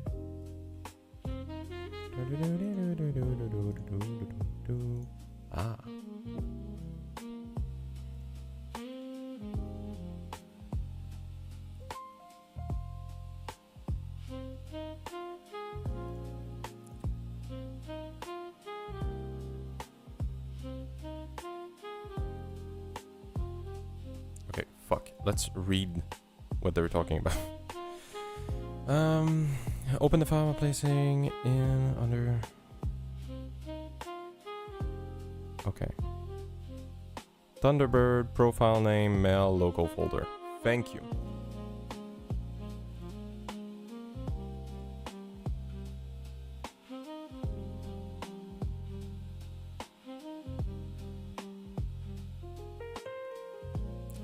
Ah. Okay, fuck. Let's read what they're talking about. Open the file by placing in under... Okay. Thunderbird, profile name, mail, local folder. Thank you.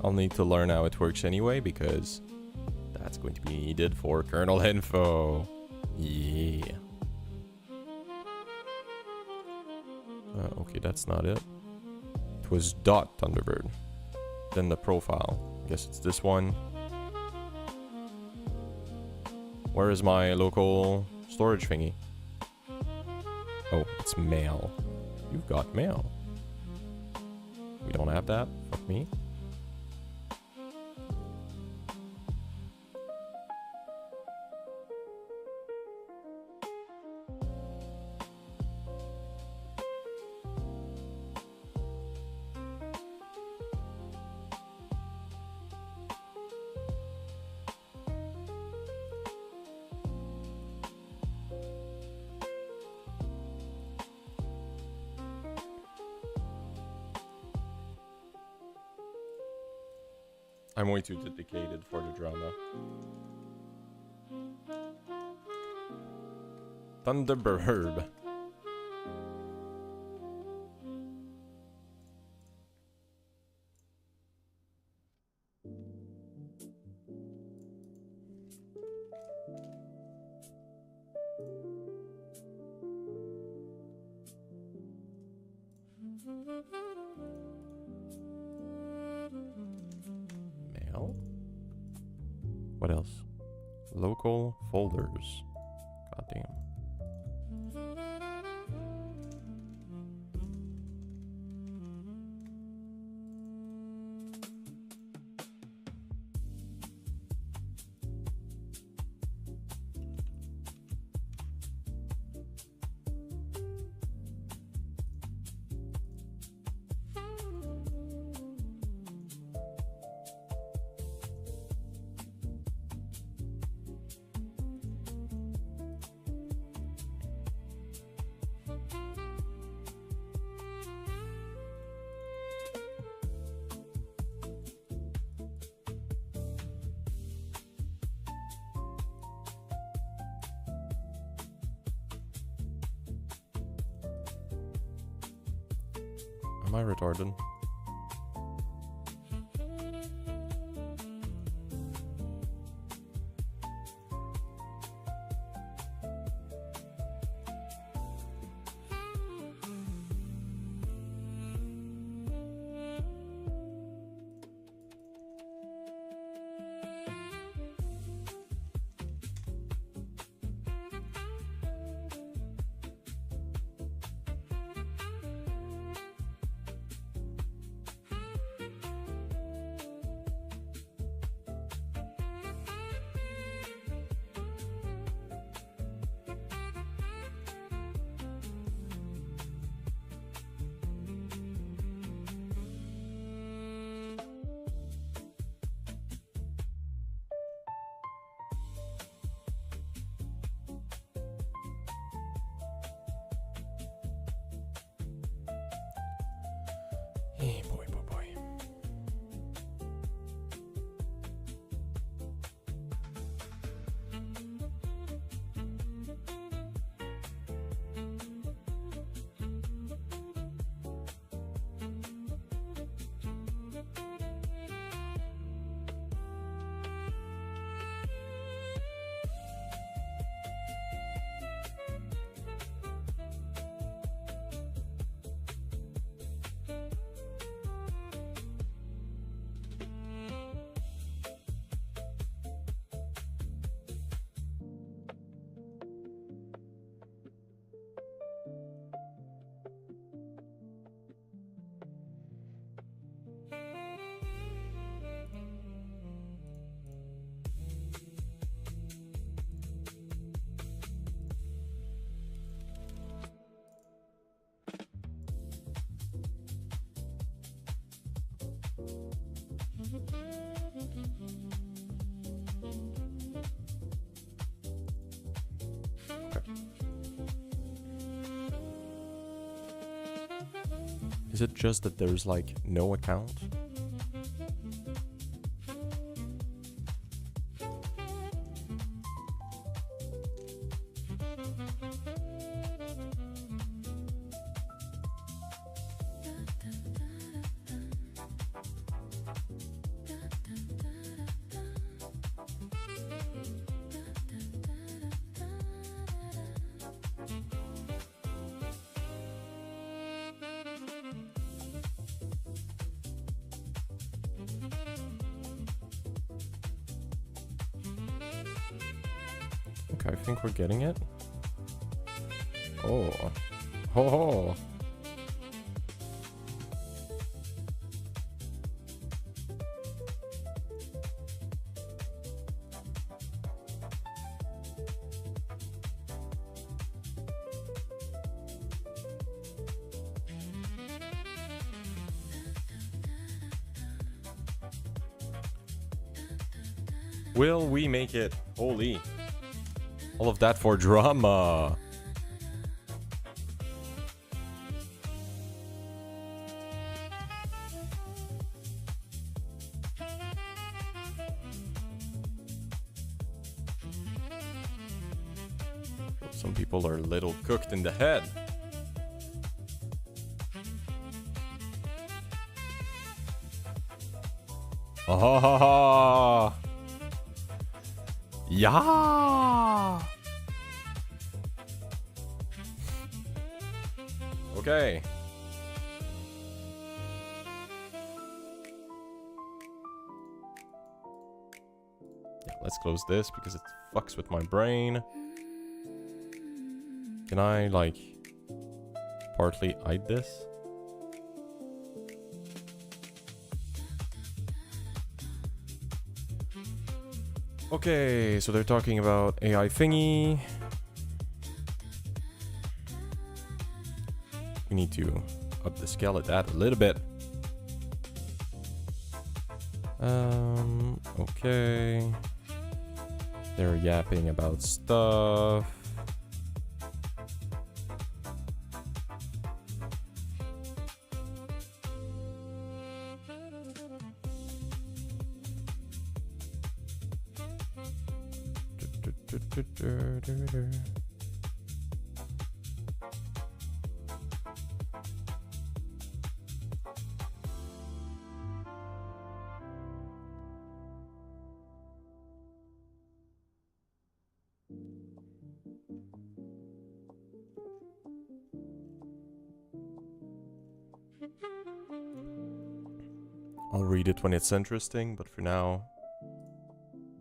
I'll need to learn how it works anyway, because that's going to be needed for kernel info. Yeah. Okay, that's not it. It was .Thunderbird. Then the profile. I guess it's this one. Where is my local storage thingy? Oh, it's mail. You've got mail. We don't have that? Fuck me. I'm way too dedicated for the drama. Thunderbird. Mail? What else? Local folders. Goddamn. Am I retarded? Hey, boy, boy, boy. Is it just that there's like no account? Okay, I think we're getting it. Oh. Oh. Will we make it? Holy. All of that for drama. Some people are a little cooked in the head. Ah, yeah. Okay. Yeah, let's close this because it fucks with my brain. Can I, like, partly hide this? Okay, so they're talking about AI thingy. We need to up the scale at that a little bit. Okay. They're yapping about stuff. I'll read it when it's interesting, but for now,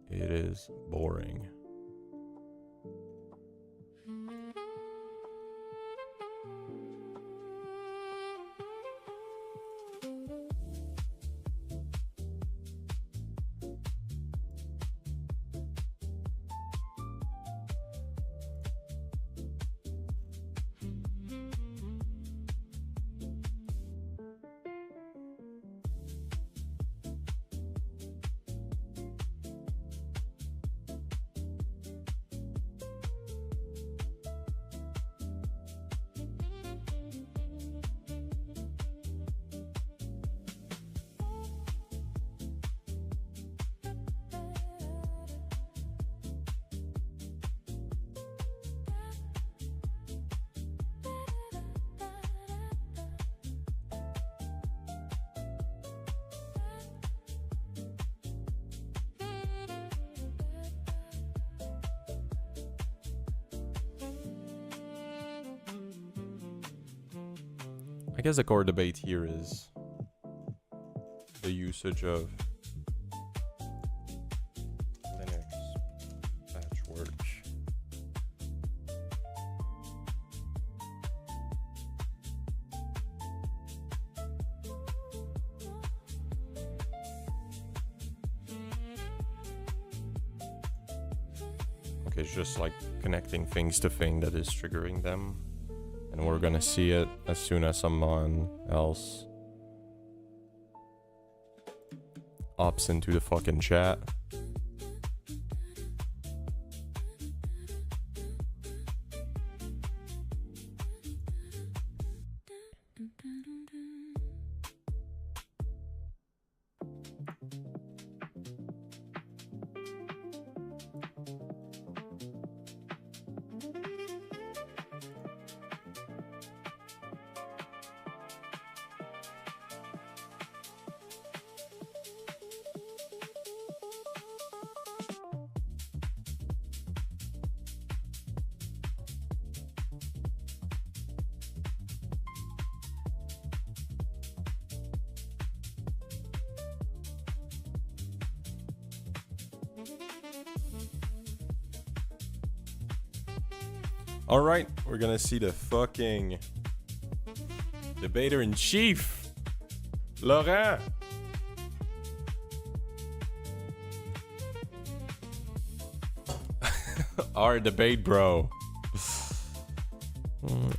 it is boring. I guess the core debate here is the usage of Linux patchwork. Okay, it's just like connecting things to thing that is triggering them. And we're gonna see it as soon as someone else opts into the fucking chat. Alright, we're gonna see the fucking debater-in-chief, Laurent. Our debate, bro.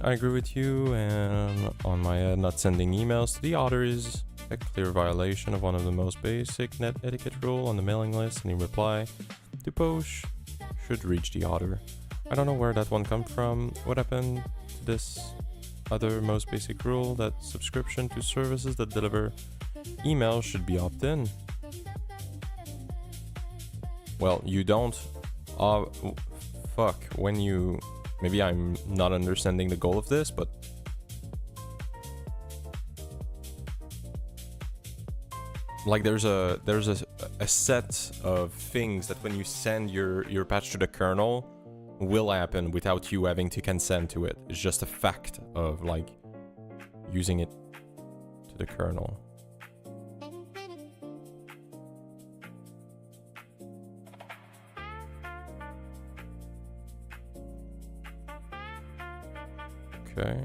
I agree with you, and on my end, not sending emails to the author is a clear violation of one of the most basic net etiquette rule on the mailing list. Any reply to post should reach the author. I don't know where that one come from. What happened to this other most basic rule that subscription to services that deliver emails should be opt-in? Well, you don't. Fuck. When you... Maybe I'm not understanding the goal of this, but... Like there's a set of things that when you send your patch to the kernel will happen without you having to consent to it. It's just a fact of like using it to the kernel. Okay.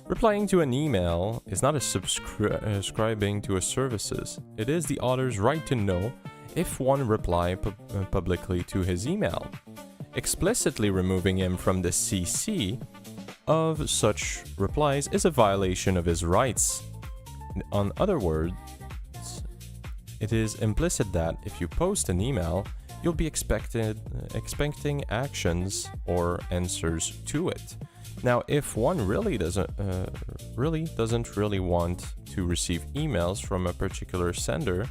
Replying to an email is not a subscribing to a services. It is the author's right to know if one reply publicly to his email. Explicitly removing him from the CC of such replies is a violation of his rights. In other words, it is implicit that if you post an email, you'll be expecting actions or answers to it. Now, if one really doesn't want to receive emails from a particular sender,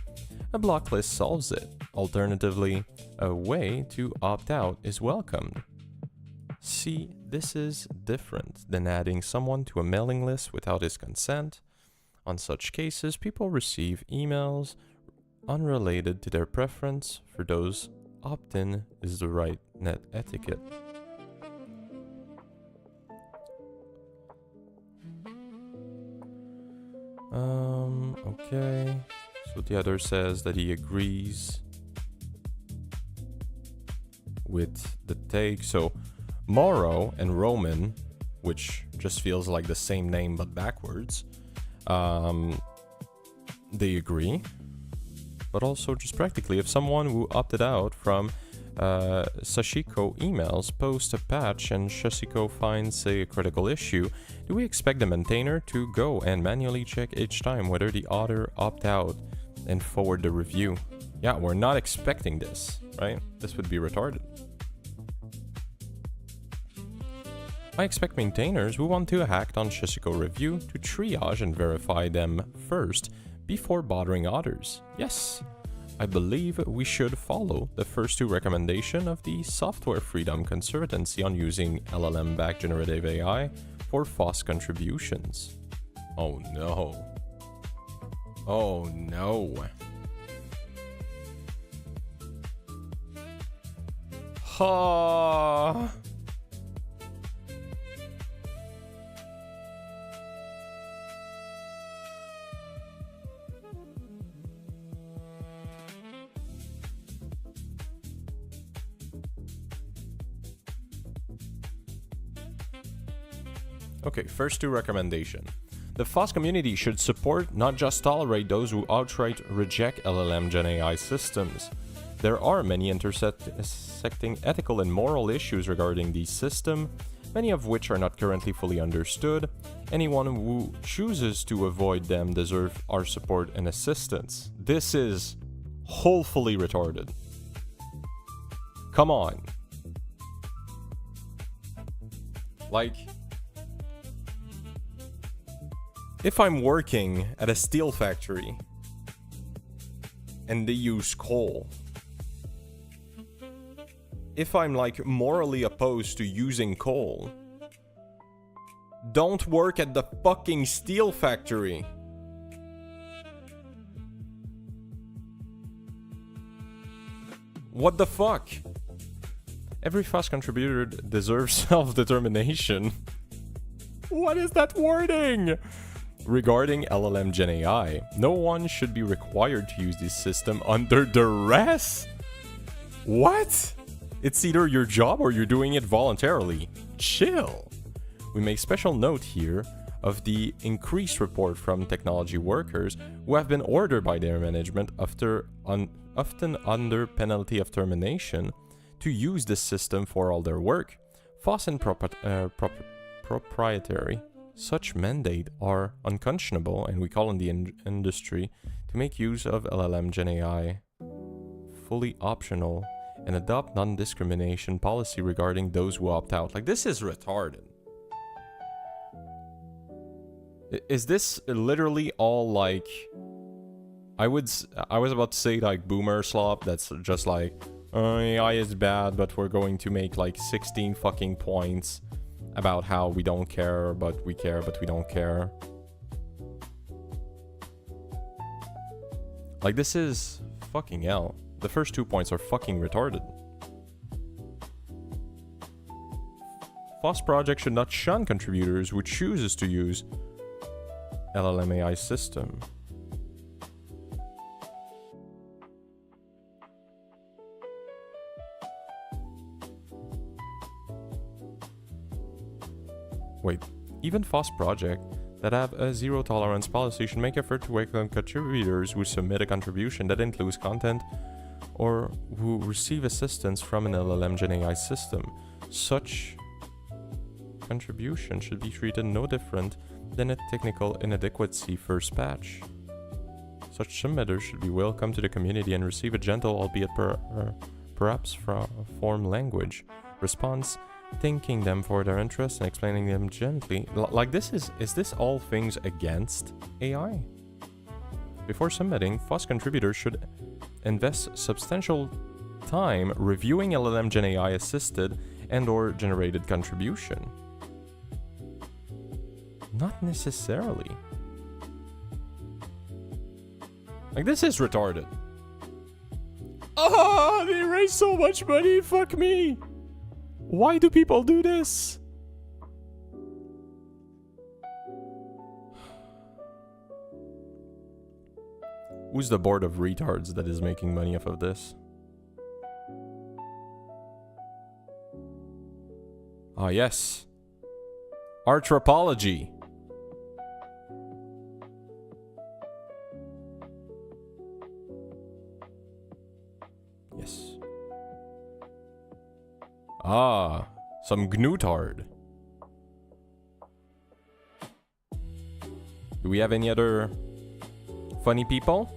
a block list solves it. Alternatively, a way to opt out is welcomed. See, this is different than adding someone to a mailing list without his consent. On such cases, people receive emails unrelated to their preference. For those, opt-in is the right net etiquette. Okay, so the other says that he agrees with the take. So Moro and Roman, which just feels like the same name but backwards, they agree. But also just practically, if someone who opted out from Sashiko emails post a patch and Sashiko finds a critical issue, do we expect the maintainer to go and manually check each time whether the author opt out and forward the review? Yeah, we're not expecting this, right? This would be retarded. I expect maintainers who want to act on Sashiko review to triage and verify them first before bothering others. Yes, I believe we should follow the first two recommendations of the Software Freedom Conservancy on using LLM-backed generative AI for FOSS contributions. Oh no. Oh no. Ha. Okay, first two recommendation. The FOSS community should support, not just tolerate, those who outright reject LLM Gen AI systems. There are many intersecting ethical and moral issues regarding these systems, many of which are not currently fully understood. Anyone who chooses to avoid them deserves our support and assistance. This is wholly retarded. Come on. Like, if I'm working at a steel factory and they use coal, if I'm like morally opposed to using coal, don't work at the fucking steel factory. What the fuck? Every FOSS contributor deserves self-determination. What is that wording? Regarding LLM Gen AI, no one should be required to use this system under duress. What? It's either your job or you're doing it voluntarily. Chill. We make special note here of the increased report from technology workers who have been ordered by their management often under penalty of termination to use this system for all their work. FOSS and proprietary. Such mandate are unconscionable, and we call on the industry to make use of LLM Gen AI fully optional and adopt non-discrimination policy regarding those who opt out. Like, this is retarded. Is this literally all like... I was about to say like boomer slop, that's just like, AI is bad, but we're going to make like 16 fucking points about how we don't care, but we care, but we don't care. Like, this is fucking hell. The first 2 points are fucking retarded. FOSS project should not shun contributors who chooses to use LLM AI system. Wait, even FOSS projects that have a zero tolerance policy should make effort to welcome contributors who submit a contribution that includes content or who receive assistance from an LLM Gen AI system. Such contribution should be treated no different than a technical inadequacy first patch. Such submitters should be welcome to the community and receive a gentle, albeit perhaps form language response, thanking them for their interest and explaining them gently. Like, this is this all things against AI? Before submitting, FOSS contributors should invest substantial time reviewing LLM Gen AI assisted and or generated contribution. Not necessarily. Like, this is retarded. Ah, they raise so much money, fuck me! Why do people do this? Who's the board of retards that is making money off of this? Ah, yes. Arthropology. Yes. Ah, some Gnutard. Do we have any other funny people?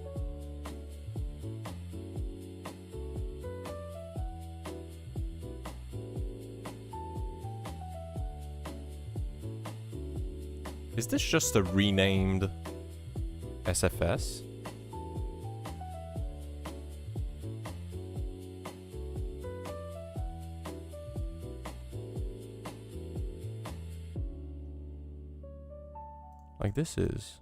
Is this just a renamed SFS? Like, this is...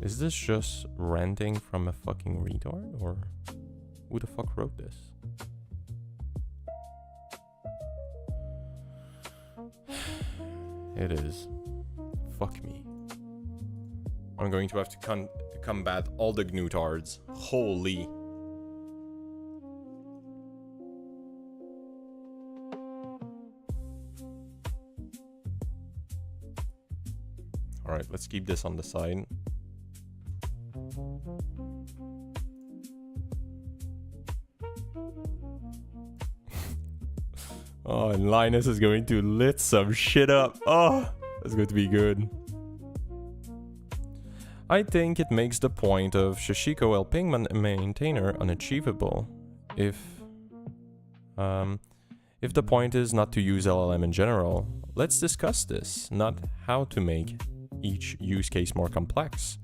Is this just ranting from a fucking retard, or who the fuck wrote this? It is. Fuck me. I'm going to have to combat all the gnutards. Holy. Alright, let's keep this on the side. Oh, and Linus is going to lit some shit up. Oh, that's going to be good. I think it makes the point of Shishiko helping maintainer unachievable. If the point is not to use LLM in general, let's discuss this, not how to make each use case more complex.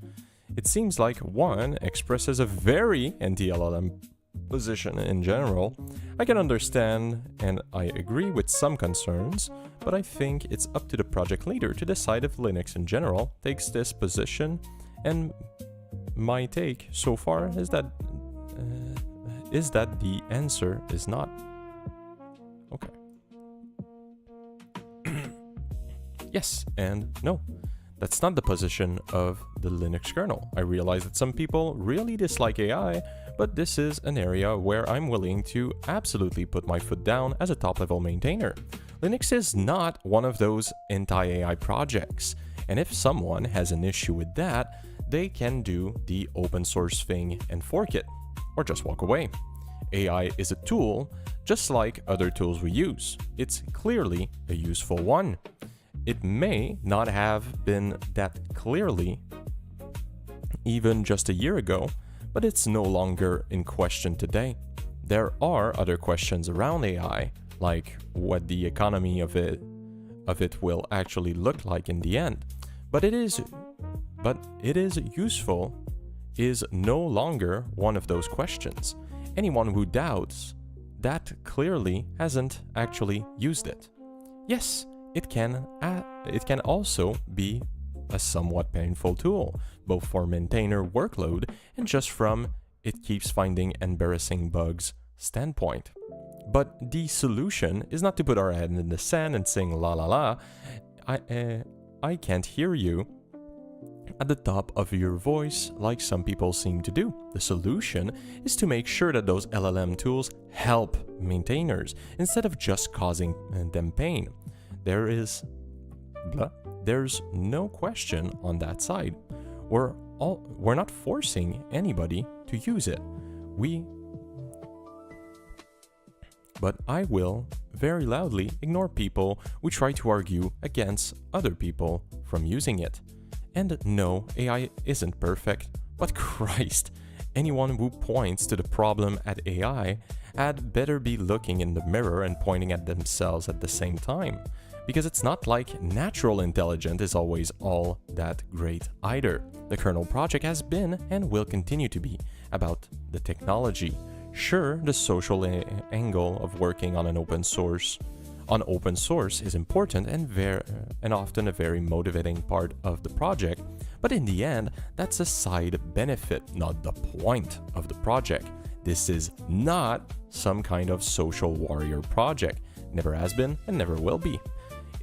It seems like one expresses a very anti-LLM position in general. I can understand and I agree with some concerns, but I think it's up to the project leader to decide if Linux in general takes this position, and my take so far is that the answer is not. Okay. Yes and no. That's not the position of the Linux kernel. I realize that some people really dislike AI, but this is an area where I'm willing to absolutely put my foot down as a top-level maintainer. Linux is not one of those anti-AI projects, and if someone has an issue with that, they can do the open source thing and fork it, or just walk away. AI is a tool, just like other tools we use. It's clearly a useful one. It may not have been that clearly even just a year ago, but it's no longer in question today. There are other questions around AI, like what the economy of it will actually look like in the end. But it is useful is no longer one of those questions. Anyone who doubts that clearly hasn't actually used it. Yes, it can also be a somewhat painful tool, both for maintainer workload and just from it keeps finding embarrassing bugs standpoint. But the solution is not to put our head in the sand and sing la la la. I can't hear you at the top of your voice like some people seem to do. The solution is to make sure that those LLM tools help maintainers instead of just causing them pain. There's no question on that side. We're not forcing anybody to use it. But I will very loudly ignore people who try to argue against other people from using it. And no, AI isn't perfect, but Christ, anyone who points to the problem at AI had better be looking in the mirror and pointing at themselves at the same time. Because it's not like natural intelligence is always all that great either. The kernel project has been and will continue to be about the technology. Sure, the social angle of working on open source is important and often a very motivating part of the project, but in the end, that's a side benefit, not the point of the project. This is not some kind of social warrior project, never has been and never will be.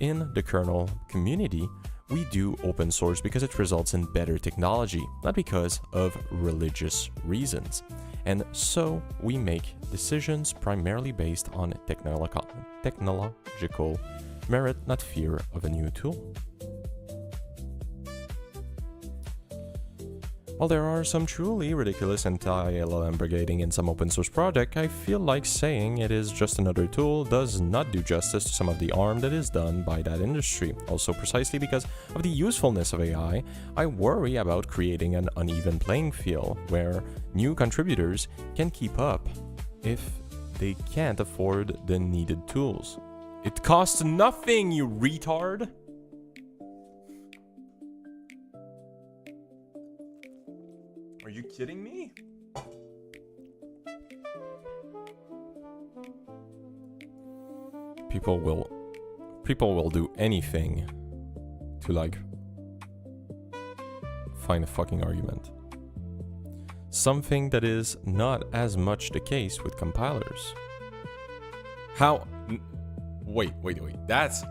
In the kernel community, we do open source because it results in better technology, not because of religious reasons. And so we make decisions primarily based on technological merit, not fear of a new tool. While there are some truly ridiculous anti-LLM brigading in some open source project, I feel like saying it is just another tool does not do justice to some of the harm that is done by that industry. Also, precisely because of the usefulness of AI, I worry about creating an uneven playing field where new contributors can keep up if they can't afford the needed tools. It costs nothing, you retard! Are you kidding me? People will do anything to like find a fucking argument. Something that is not as much the case with compilers. How? Wait. That's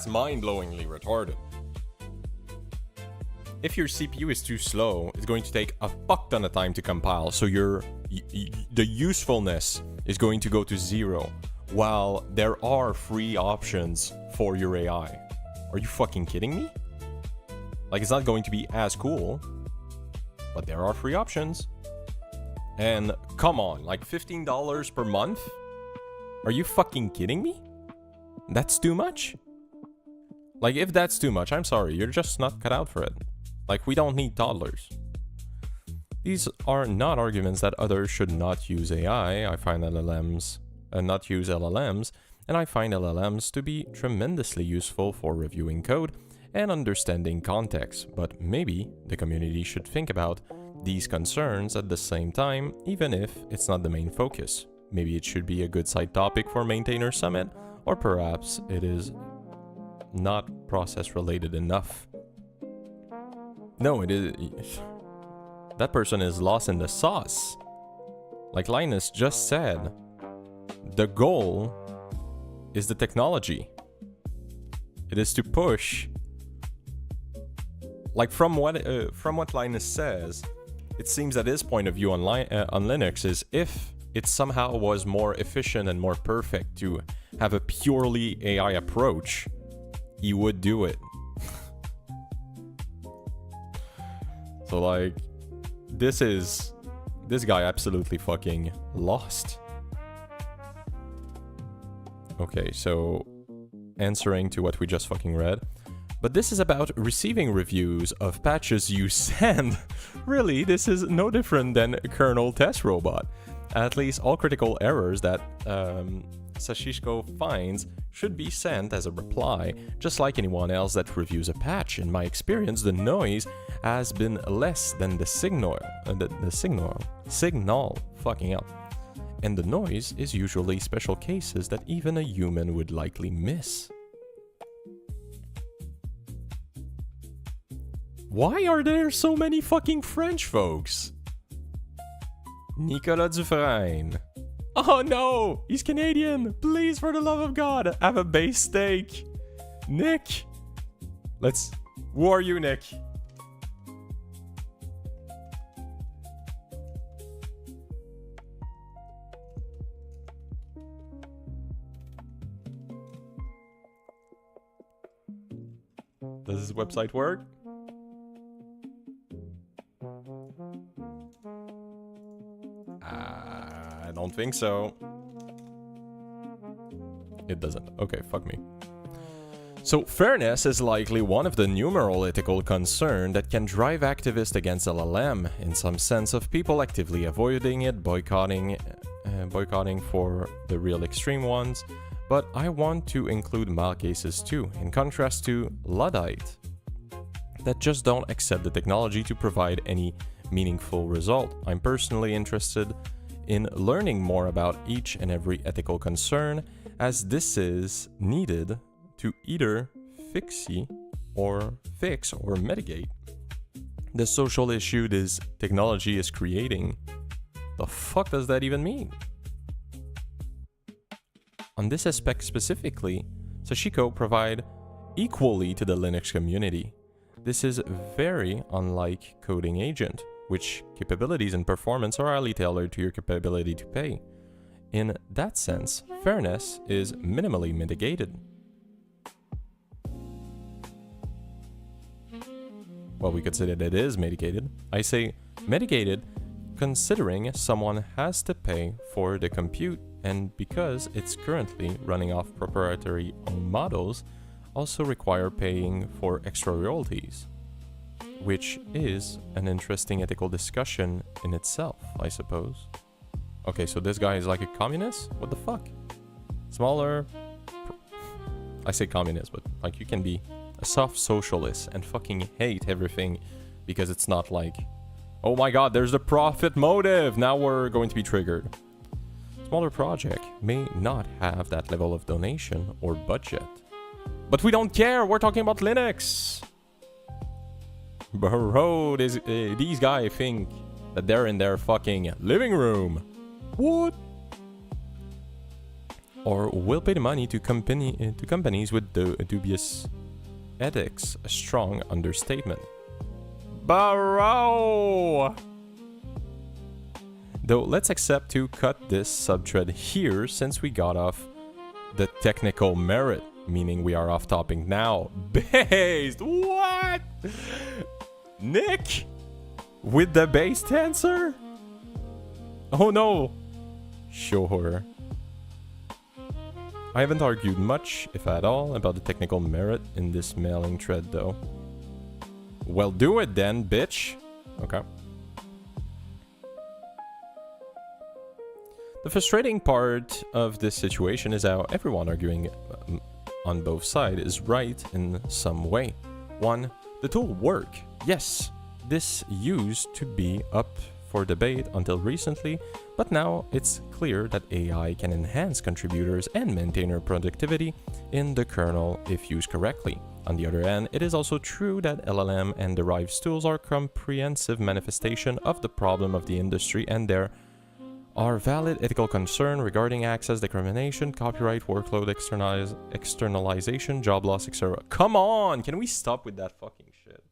mind-blowingly retarded. If your CPU is too slow, it's going to take a fuck ton of time to compile, so the usefulness is going to go to 0, while there are free options for your AI. Are you fucking kidding me? Like, it's not going to be as cool, but there are free options. And come on, like $15 per month? Are you fucking kidding me? That's too much? Like, if that's too much, I'm sorry, you're just not cut out for it. Like, we don't need toddlers. These are not arguments that others should not use AI. I find not use LLMs, and I find LLMs to be tremendously useful for reviewing code and understanding context, but maybe the community should think about these concerns at the same time, even if it's not the main focus. Maybe it should be a good side topic for Maintainer Summit, or perhaps it is not process related enough. No, it is. That person is lost in the sauce. Like Linus just said, the goal is the technology. It is to push. Like from what Linus says, it seems that his point of view on Linux is if it somehow was more efficient and more perfect to have a purely AI approach, he would do it. So like, this guy absolutely fucking lost. Okay, so answering to what we just fucking read. But this is about receiving reviews of patches you send. Really, this is no different than a kernel test robot. At least all critical errors that Sashishko finds should be sent as a reply, just like anyone else that reviews a patch. In my experience, the noise has been less than the signal, fucking up. And the noise is usually special cases that even a human would likely miss. Why are there so many fucking French folks? Nicolas Dufresne. Oh no! He's Canadian! Please, for the love of God, have a base steak! Nick! Who are you, Nick? Does this website work? I don't think so. It doesn't. Okay, fuck me. So, fairness is likely one of the numerous ethical concerns that can drive activists against LLM, in some sense of people actively avoiding it, boycotting for the real extreme ones. But I want to include mild cases too, in contrast to Luddite, that just don't accept the technology to provide any meaningful result. I'm personally interested in learning more about each and every ethical concern, as this is needed to either fix or mitigate the social issue this technology is creating. The fuck does that even mean? On this aspect specifically, Sashiko provide equally to the Linux community. This is very unlike Coding Agent, which capabilities and performance are highly tailored to your capability to pay. In that sense, fairness is minimally mitigated. Well, we could say that it is mitigated. I say mitigated considering someone has to pay for the compute, and because it's currently running off proprietary owned models, also require paying for extra royalties, which is an interesting ethical discussion in itself, I suppose. Okay, so this guy is like a communist? What the fuck? Smaller... I say communist, but like you can be a soft socialist and fucking hate everything because it's not like, oh my god, there's the profit motive, now we're going to be triggered. Smaller project may not have that level of donation or budget. But we don't care, we're talking about Linux! Bro, these guys think that they're in their fucking living room. What? Or will pay the money to companies with dubious ethics. A strong understatement. Bro! Though let's accept to cut this subthread here since we got off the technical merit, meaning we are off topic now. Based! What? Nick? With the base tensor? Oh no! Sure. I haven't argued much, if at all, about the technical merit in this mailing thread though. Well, do it then, bitch! Okay. The frustrating part of this situation is how everyone arguing on both sides is right in some way. 1. The tool work. Yes, this used to be up for debate until recently, but now it's clear that AI can enhance contributors and maintainer productivity in the kernel if used correctly. On the other hand, it is also true that LLM and derived tools are comprehensive manifestation of the problem of the industry, and there are valid ethical concerns regarding access discrimination, copyright, workload externalization, job loss, etc. Come on! Can we stop with that fucking shit?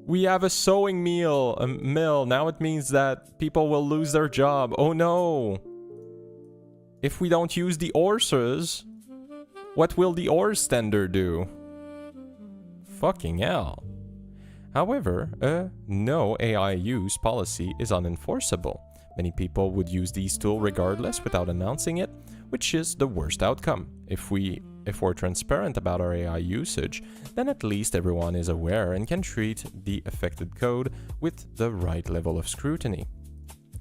We have a sewing mill. Now it means that people will lose their job. Oh no! If we don't use the horses, what will the horse standard do? Fucking hell. However, a no AI use policy is unenforceable. Many people would use these tools regardless without announcing it, which is the worst outcome. If we're transparent about our AI usage, then at least everyone is aware and can treat the affected code with the right level of scrutiny.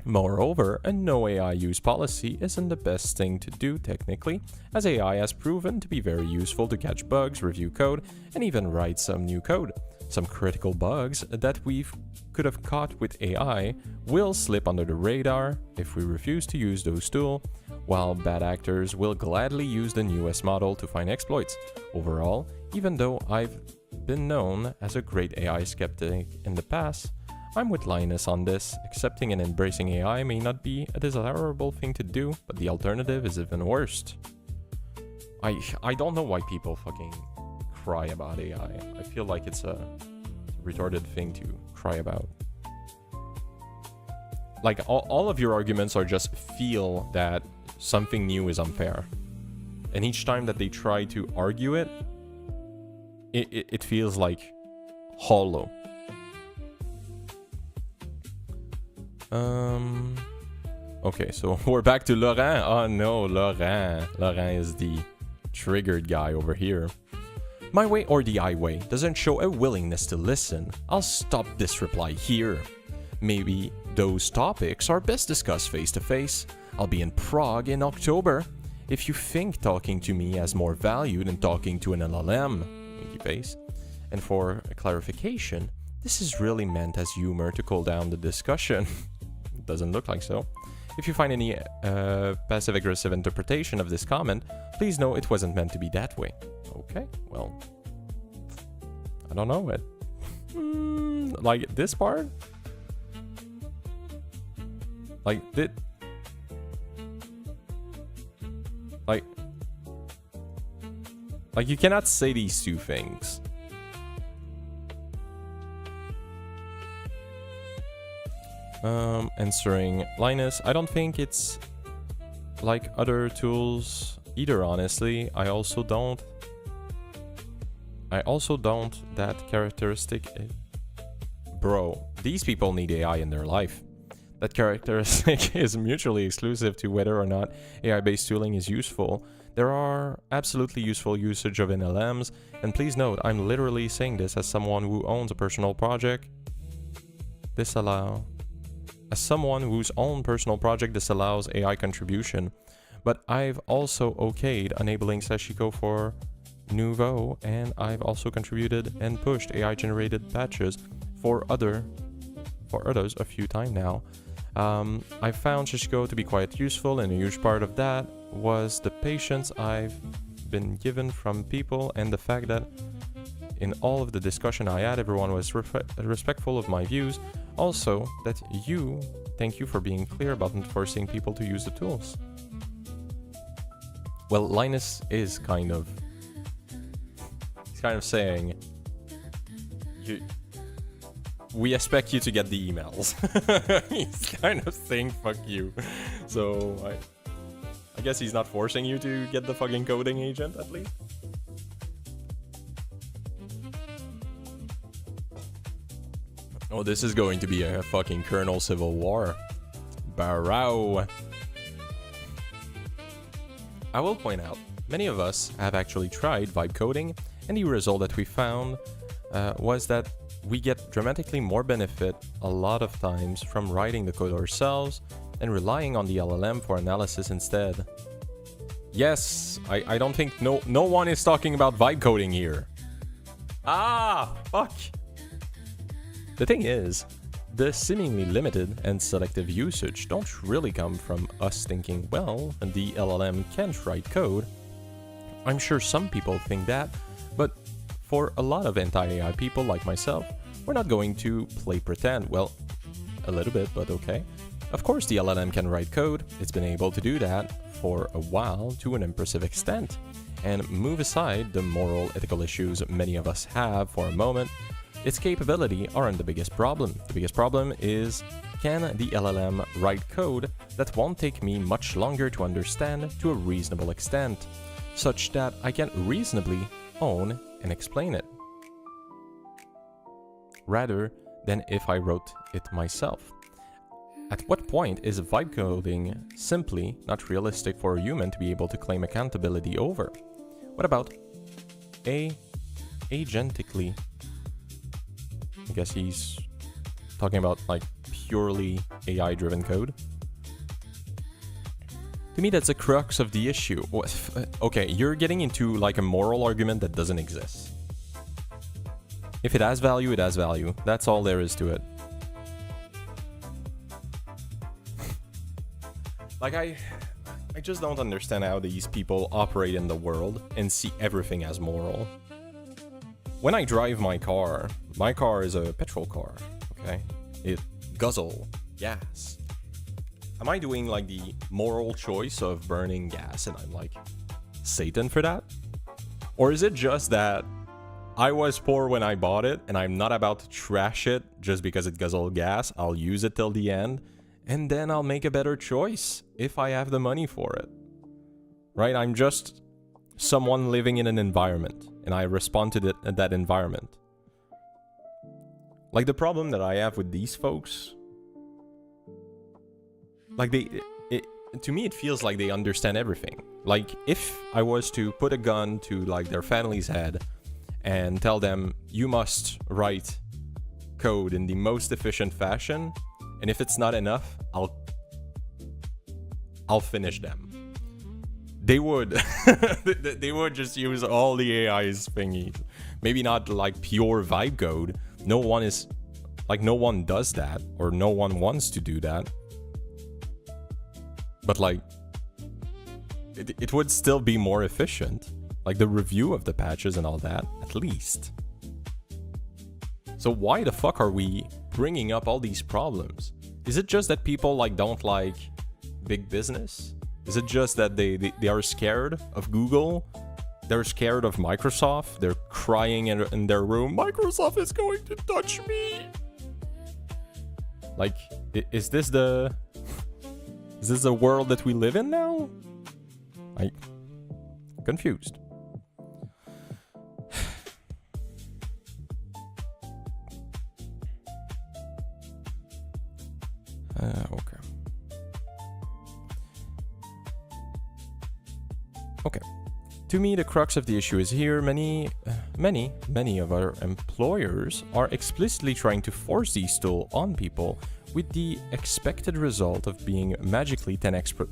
Moreover, a no AI use policy isn't the best thing to do technically, as AI has proven to be very useful to catch bugs, review code, and even write some new code. Some critical bugs that we could have caught with AI will slip under the radar if we refuse to use those tools, while bad actors will gladly use the newest model to find exploits. Overall, even though I've been known as a great AI skeptic in the past, I'm with Linus on this. Accepting and embracing AI may not be a desirable thing to do, but the alternative is even worse. I don't know why people fucking cry about AI. I feel like it's a retarded thing to cry about. Like, all of your arguments are just feel that something new is unfair. And each time that they try to argue it, it feels like hollow. Okay, so we're back to Laurent. Oh no, Laurent. Laurent is the triggered guy over here. My way or the highway doesn't show a willingness to listen. I'll stop this reply here. Maybe those topics are best discussed face to face. I'll be in Prague in October. If you think talking to me has more value than talking to an LLM, winky face. And for clarification, this is really meant as humor to cool down the discussion. Doesn't look like so. If you find any passive-aggressive interpretation of this comment, please know it wasn't meant to be that way. Okay, well, I don't know it. Like this part? Like Like you cannot say these two things. Answering Linus, I don't think it's like other tools either, honestly. I also don't that characteristic. Bro, these people need AI in their life. That characteristic is mutually exclusive to whether or not AI-based tooling is useful. There are absolutely useful usage of NLMs, and please note, I'm literally saying this as someone who owns a personal project. As someone whose own personal project disallows AI contribution, but I've also okayed enabling Sashiko for Nouveau, and I've also contributed and pushed AI-generated patches for others a few times now. I found Sashiko to be quite useful, and a huge part of that was the patience I've been given from people and the fact that in all of the discussion I had, everyone was respectful of my views. Also, thank you for being clear about not forcing people to use the tools. Well, Linus is kind of saying, we expect you to get the emails. He's kind of saying fuck you. So I guess he's not forcing you to get the fucking coding agent, at least. Oh, this is going to be a fucking kernel civil war. Barrow. I will point out, many of us have actually tried vibe coding, and the result that we found was that we get dramatically more benefit a lot of times from writing the code ourselves and relying on the LLM for analysis instead. Yes, I don't think no one is talking about vibe coding here. Ah, fuck. The thing is, the seemingly limited and selective usage don't really come from us thinking, well, the LLM can't write code. I'm sure some people think that, but for a lot of anti-AI people like myself, we're not going to play pretend. Well, a little bit, but okay. Of course the LLM can write code. It's been able to do that for a while to an impressive extent. And move aside the moral, ethical issues many of us have for a moment, its capability aren't the biggest problem. The biggest problem is, can the LLM write code that won't take me much longer to understand to a reasonable extent, such that I can reasonably own and explain it, rather than if I wrote it myself? At what point is vibe coding simply not realistic for a human to be able to claim accountability over? What about agentically? I guess he's talking about like purely AI-driven code. To me, that's the crux of the issue. Okay, you're getting into like a moral argument that doesn't exist. If it has value, it has value. That's all there is to it. Like, I just don't understand how these people operate in the world and see everything as moral. When I drive my car is a petrol car, okay? It guzzles gas. Am I doing like the moral choice of burning gas and I'm like Satan for that? Or is it just that I was poor when I bought it and I'm not about to trash it just because it guzzles gas? I'll use it till the end and then I'll make a better choice if I have the money for it. Right? I'm just someone living in an environment and I respond to that environment. Like the problem that I have with these folks, like to me it feels like they understand everything. Like if I was to put a gun to like their family's head and tell them you must write code in the most efficient fashion, and if it's not enough, I'll finish them. They would they would just use all the AI's thingies. Maybe not like pure vibe code. No one does that, or no one wants to do that. But like it would still be more efficient. Like the review of the patches and all that, at least. So why the fuck are we bringing up all these problems? Is it just that people like don't like big business? Is it just that they are scared of Google? They're scared of Microsoft? They're crying in their room, Microsoft is going to touch me! Like, is this the world that we live in now? I'm confused. Okay. Okay. To me, the crux of the issue is here. Many of our employers are explicitly trying to force these tools on people with the expected result of being magically 10x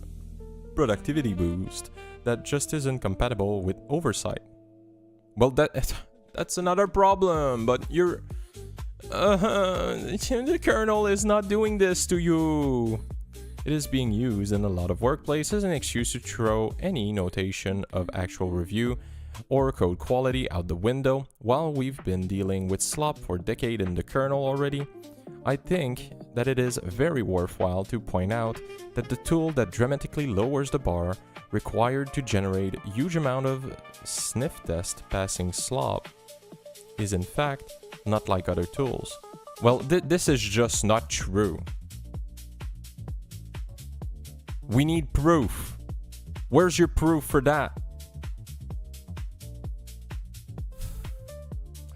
productivity boost that just isn't compatible with oversight. Well, that's another problem, but the kernel is not doing this to you. It is being used in a lot of workplaces as an excuse to throw any notation of actual review or code quality out the window. While we've been dealing with slop for a decade in the kernel already, I think that it is very worthwhile to point out that the tool that dramatically lowers the bar required to generate a huge amount of sniff test passing slop is in fact not like other tools. Well, this is just not true. We need proof. Where's your proof for that?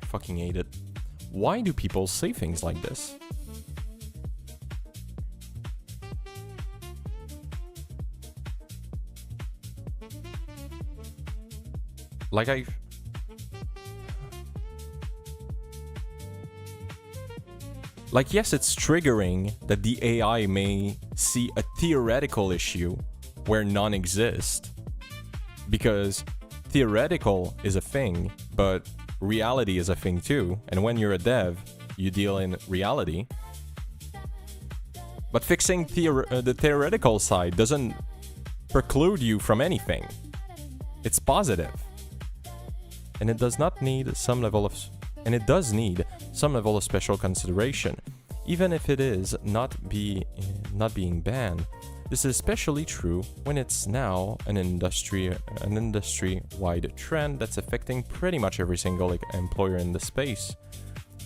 I fucking hate it. Why do people say things like this? Yes, it's triggering that the AI may see a theoretical issue where none exist. Because theoretical is a thing, but reality is a thing too. And when you're a dev, you deal in reality. But fixing the theoretical side doesn't preclude you from anything. It's positive. And it does not need some level of... And it does need some level of special consideration, even if it is not being banned. This is especially true when it's now an industry-wide trend that's affecting pretty much every single employer in the space.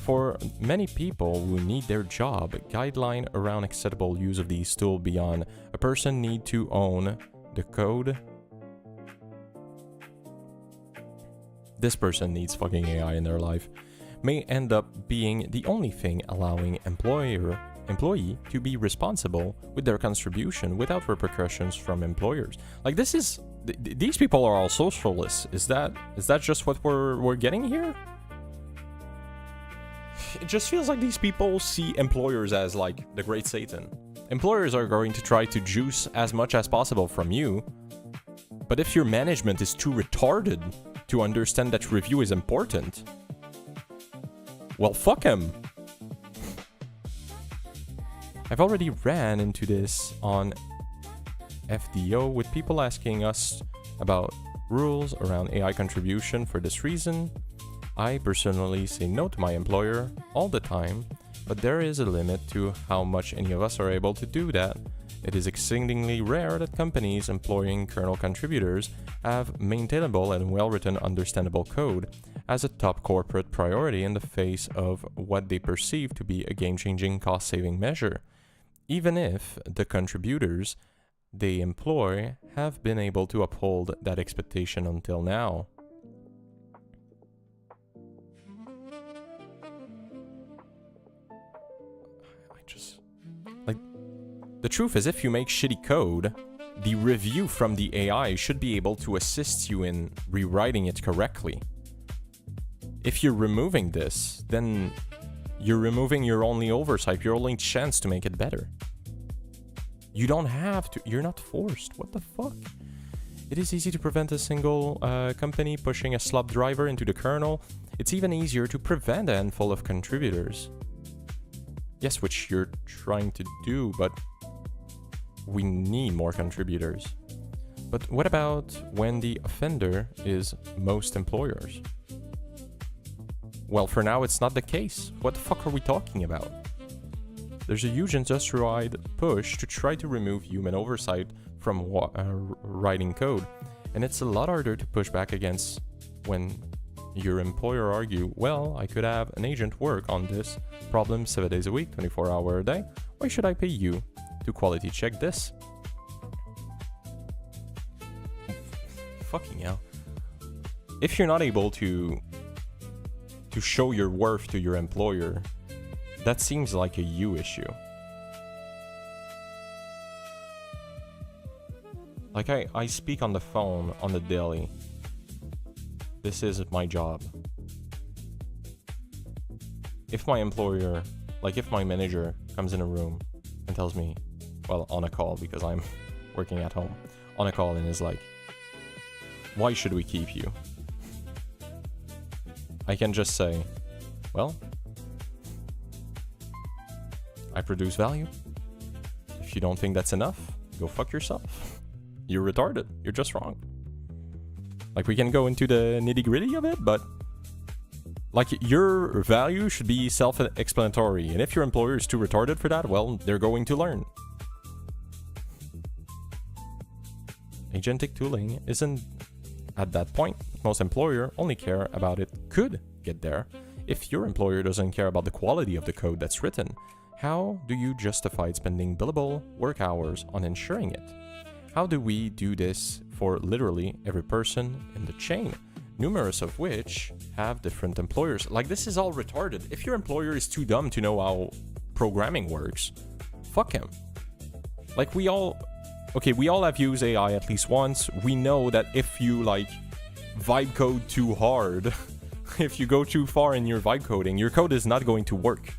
For many people who need their job, guideline around acceptable use of these tools beyond a person need to own the code. This person needs fucking AI in their life. May end up being the only thing allowing employee to be responsible with their contribution without repercussions from employers. Like, this is these people are all socialists. Is that just what we're getting here? It just feels like these people see employers as like the great Satan. Employers are going to try to juice as much as possible from you, but if your management is too retarded to understand that review is important, well, fuck him. I've already ran into this on FDO with people asking us about rules around AI contribution. For this reason, I personally say no to my employer all the time, but there is a limit to how much any of us are able to do that. It is exceedingly rare that companies employing kernel contributors have maintainable and well-written understandable code as a top corporate priority in the face of what they perceive to be a game-changing cost-saving measure, even if the contributors they employ have been able to uphold that expectation until now. The truth is, if you make shitty code, the review from the AI should be able to assist you in rewriting it correctly. If you're removing this, then you're removing your only oversight, your only chance to make it better. You don't have to, you're not forced. What the fuck? It is easy to prevent a single company pushing a slop driver into the kernel. It's even easier to prevent a handful of contributors. Yes, which you're trying to do, but we need more contributors. But what about when the offender is most employers? Well, for now, it's not the case. What the fuck are we talking about? There's a huge industry-wide push to try to remove human oversight from writing code, and it's a lot harder to push back against when your employer argue, well, I could have an agent work on this problem 7 days a week, 24 hours a day. Why should I pay you to quality check this? Fucking hell. If you're not able to show your worth to your employer, that seems like a you issue. Like, I speak on the phone on the daily. This is my job. If my employer, like if my manager comes in a room and tells me, well, on a call because I'm working at home, on a call and is like, why should we keep you? I can just say, well, I produce value. If you don't think that's enough, go fuck yourself. You're retarded. You're just wrong. Like, we can go into the nitty-gritty of it, but like, your value should be self-explanatory, and if your employer is too retarded for that, well, they're going to learn. Agentic tooling isn't at that point. Most employers only care about it could get there. If your employer doesn't care about the quality of the code that's written, how do you justify spending billable work hours on ensuring it? How do we do this for literally every person in the chain, numerous of which have different employers? Like, this is all retarded. If your employer is too dumb to know how programming works, fuck him. Like, we all have used AI at least once. We know that if you, like, vibe code too hard, if you go too far in your vibe coding, your code is not going to work.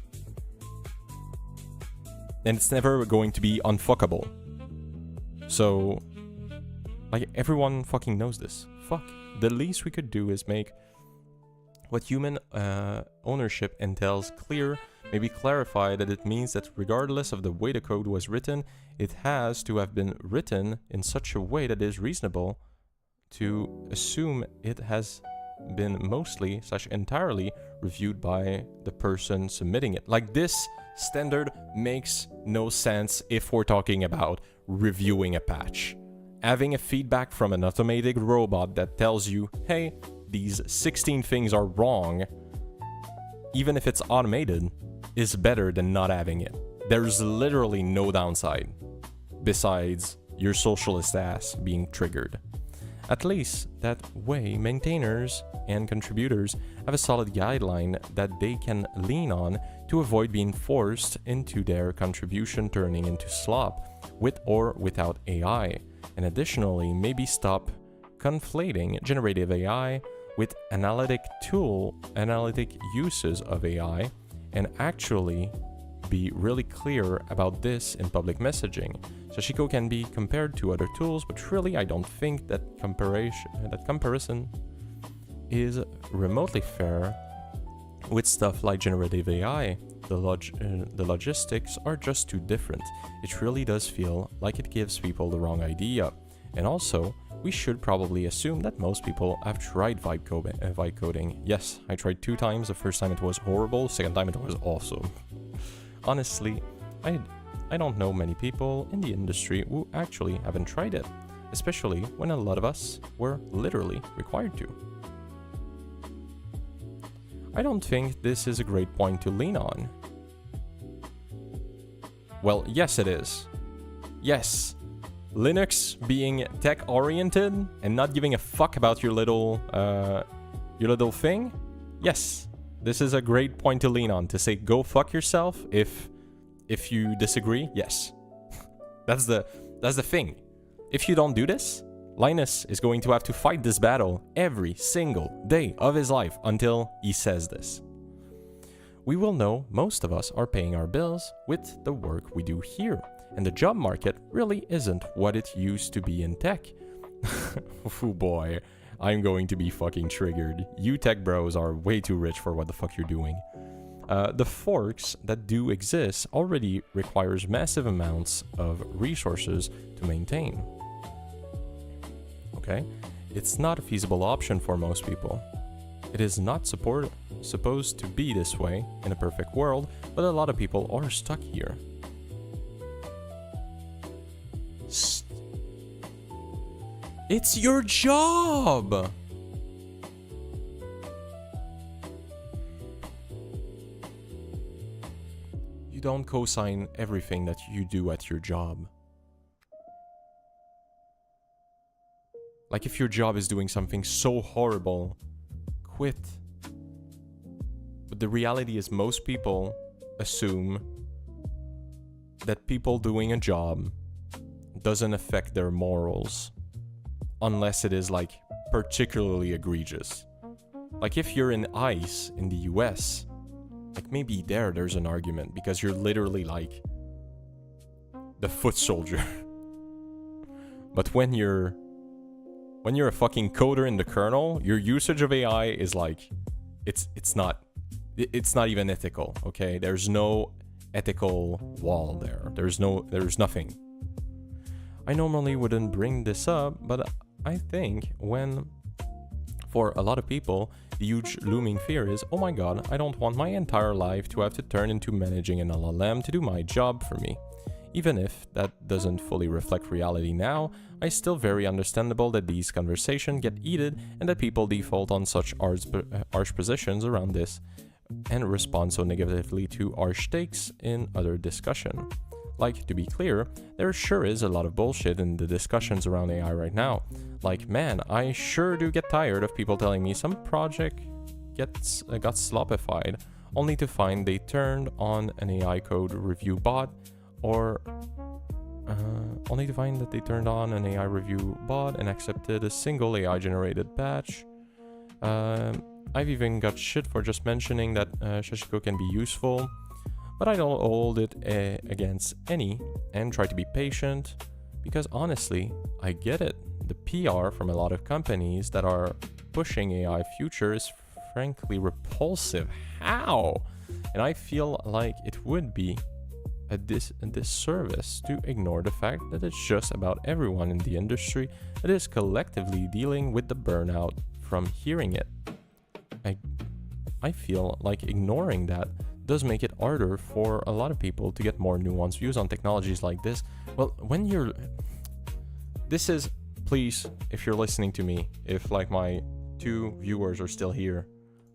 And it's never going to be unfuckable. So, like, everyone fucking knows this. Fuck. The least we could do is make what human ownership entails clear, maybe clarify that it means that regardless of the way the code was written, it has to have been written in such a way that is reasonable to assume it has been mostly / entirely reviewed by the person submitting it. Like, this standard makes no sense if we're talking about reviewing a patch. Having a feedback from an automated robot that tells you, hey, these 16 things are wrong, even if it's automated, is better than not having it. There's literally no downside besides your socialist ass being triggered. At least that way, maintainers and contributors have a solid guideline that they can lean on to avoid being forced into their contribution turning into slop, with or without AI. And additionally, maybe stop conflating generative AI with analytic uses of AI, and actually be really clear about this in public messaging. Sashiko can be compared to other tools, but really I don't think that comparison is remotely fair. With stuff like generative AI, the logistics are just too different. It really does feel like it gives people the wrong idea. And also, we should probably assume that most people have tried vibe coding. Yes, I tried 2 times. The first time it was horrible, second time it was awesome. Honestly, I don't know many people in the industry who actually haven't tried it, especially when a lot of us were literally required to. I don't think this is a great point to lean on. Well, yes it is. Yes, Linux being tech-oriented and not giving a fuck about your little thing. Yes, this is a great point to lean on, to say go fuck yourself if you disagree. Yes, that's the thing. If you don't do this, Linus is going to have to fight this battle every single day of his life until he says this. We will know most of us are paying our bills with the work we do here, and the job market really isn't what it used to be in tech. Oh boy, I'm going to be fucking triggered. You tech bros are way too rich for what the fuck you're doing. The forks that do exist already requires massive amounts of resources to maintain. Okay? It's not a feasible option for most people. It is not supposed to be this way in a perfect world, but a lot of people are stuck here. It's your job! You don't co-sign everything that you do at your job. Like, if your job is doing something so horrible, quit. But the reality is most people assume that people doing a job doesn't affect their morals unless it is, like, particularly egregious. Like, if you're in ICE in the US, like, maybe there's an argument because you're literally like the foot soldier. But when you're a fucking coder in the kernel, your usage of AI is like, it's not even ethical, okay? There's no ethical wall there. There's nothing. I normally wouldn't bring this up, but I think when For a lot of people, the huge looming fear is, oh my god, I don't want my entire life to have to turn into managing an LLM to do my job for me. Even if that doesn't fully reflect reality now, it's still very understandable that these conversations get heated and that people default on such harsh positions around this and respond so negatively to harsh takes in other discussion. Like, to be clear, there sure is a lot of bullshit in the discussions around AI right now. Like, man, I sure do get tired of people telling me some project got slopified, only to find they turned on an AI code review bot, or only to find that they turned on an AI review bot and accepted a single AI-generated patch. I've even got shit for just mentioning that Sashiko can be useful, but I don't hold it against any and try to be patient, because honestly, I get it. The PR from a lot of companies that are pushing AI future is frankly repulsive. How? And I feel like it would be a disservice to ignore the fact that it's just about everyone in the industry that is collectively dealing with the burnout from hearing it. I feel like ignoring that does make it harder for a lot of people to get more nuanced views on technologies like this. Well, when you're... This is, please, if you're listening to me, if like my 2 viewers are still here,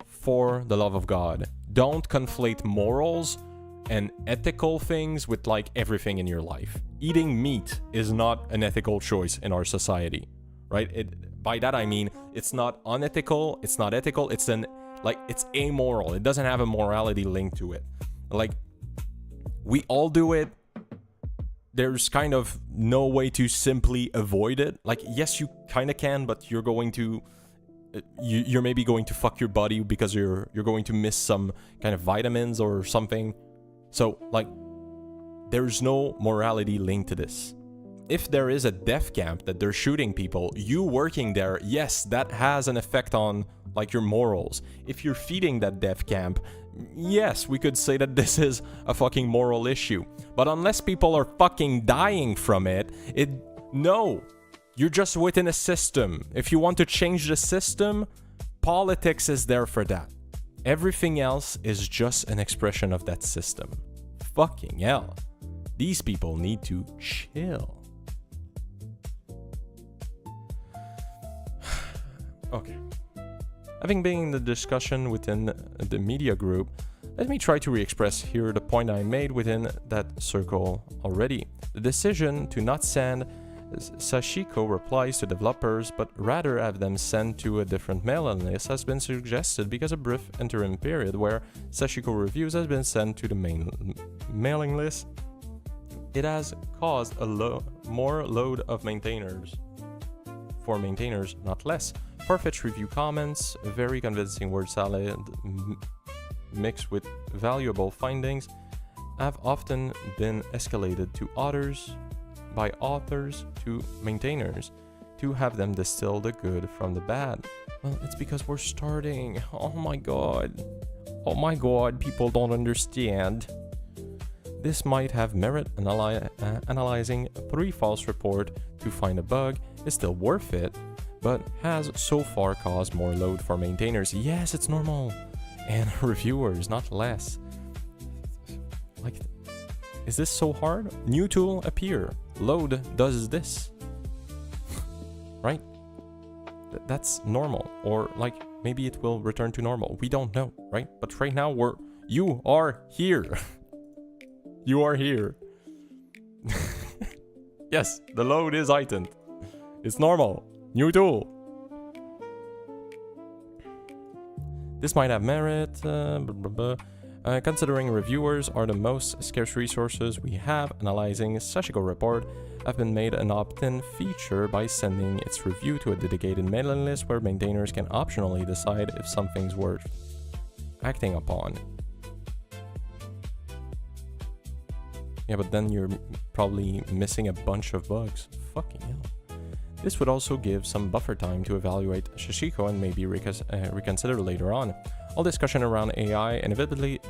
for the love of God, don't conflate morals and ethical things with like everything in your life. Eating meat is not an ethical choice in our society, right? By that I mean, it's not unethical, it's not ethical, it's amoral. It doesn't have a morality link to it. Like, we all do it. There's kind of no way to simply avoid it. Like, yes, you kind of can, but you're going to... You're maybe going to fuck your body because you're going to miss some kind of vitamins or something. So, like, there's no morality linked to this. If there is a death camp that they're shooting people, you working there, yes, that has an effect on, like, your morals. If you're feeding that death camp, yes, we could say that this is a fucking moral issue. But unless people are fucking dying from it, no. You're just within a system. If you want to change the system, politics is there for that. Everything else is just an expression of that system. Fucking hell. These people need to chill. Okay. Having been in the discussion within the media group, let me try to re-express here the point I made within that circle already. The decision to not send Sashiko replies to developers, but rather have them sent to a different mailing list has been suggested because a brief interim period where Sashiko reviews has been sent to the main mailing list. It has caused a more load of maintainers. For maintainers, not less. Far-fetched review comments, a very convincing word salad mixed with valuable findings have often been escalated to authors, by authors to maintainers, to have them distill the good from the bad. Well, it's because we're starting. Oh my god, people don't understand. This might have merit. Analyzing 3 false reports to find a bug is still worth it, but has so far caused more load for maintainers. Yes, it's normal. And reviewers, not less. Like, is this so hard? New tool appear. Load does this. Right? That's normal. Or like, maybe it will return to normal. We don't know, right? But right now you are here. You are here. Yes, the load is heightened. It's normal. New tool. This might have merit. Considering reviewers are the most scarce resources we have, analyzing Sashiko report have been made an opt-in feature by sending its review to a dedicated mailing list where maintainers can optionally decide if something's worth acting upon. Yeah, but then you're probably missing a bunch of bugs. Fucking hell. This would also give some buffer time to evaluate Sashiko and maybe reconsider later on. All discussion around AI inevitably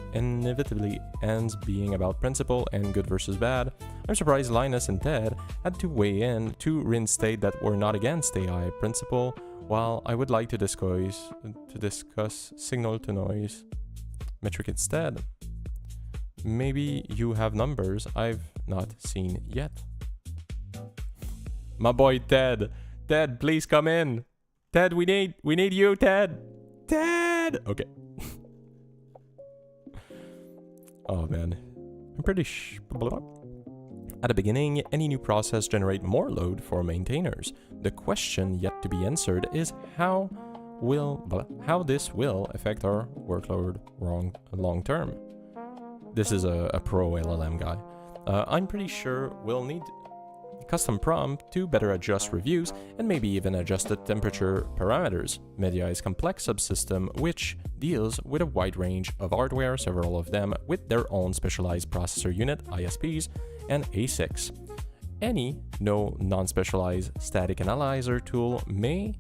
ends being about principle and good versus bad. I'm surprised Linus and Ted had to weigh in to reinstate that we're not against AI principle. While I would like to discuss signal-to-noise metric instead, maybe you have numbers I've not seen yet. My boy Ted. Ted, please come in. Ted, we need you, Ted. Ted. Okay. Oh man, I'm pretty At the beginning, any new process generates more load for maintainers. The question yet to be answered is how this will affect our workload long term. This is a pro LLM guy. I'm pretty sure we'll need custom prompt to better adjust reviews and maybe even adjust the temperature parameters. Media is a complex subsystem which deals with a wide range of hardware, several of them with their own specialized processor unit, ISPs, and ASICs. Any non-specialized static analyzer tool may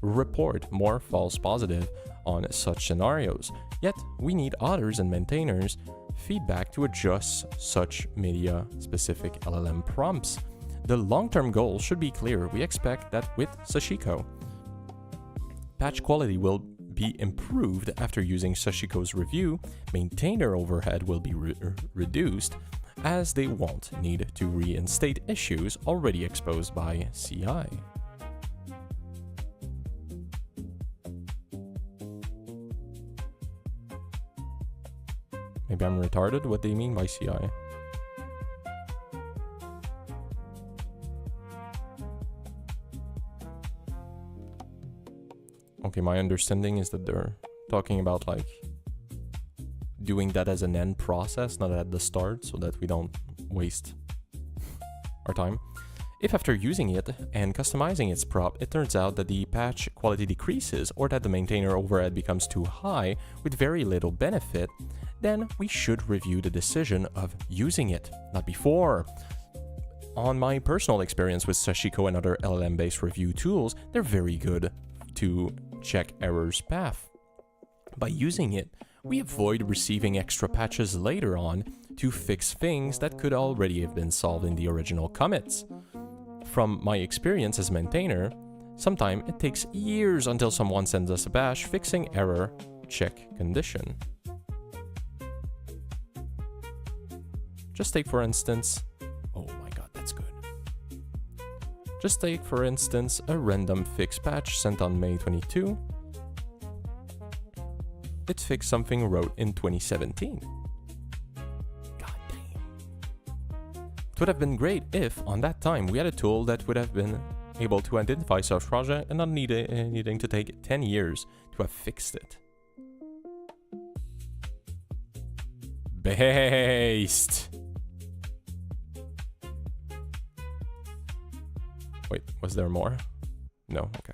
report more false positive on such scenarios, yet we need others and maintainers feedback to adjust such media-specific LLM prompts. The long-term goal should be clear. We expect that with Sashiko, patch quality will be improved after using Sashiko's review, maintainer overhead will be reduced, as they won't need to reinstate issues already exposed by CI. Maybe I'm retarded? What do you mean by CI? Okay, my understanding is that they're talking about like doing that as an end process, not at the start, so that we don't waste our time. If after using it and customizing its prop, it turns out that the patch quality decreases or that the maintainer overhead becomes too high with very little benefit, then we should review the decision of using it, not before. On my personal experience with Sashiko and other LLM-based review tools, they're very good to check errors path. By using it, we avoid receiving extra patches later on to fix things that could already have been solved in the original commits. From my experience as maintainer, sometimes it takes years until someone sends us a patch fixing error check condition. Just take for instance, oh my god, that's good. Just take for instance a random fix patch sent on May 22. It fixed something wrote in 2017. God damn. It would have been great if, on that time, we had a tool that would have been able to identify such project and not needing to take 10 years to have fixed it. Based. Wait, was there more? No, okay.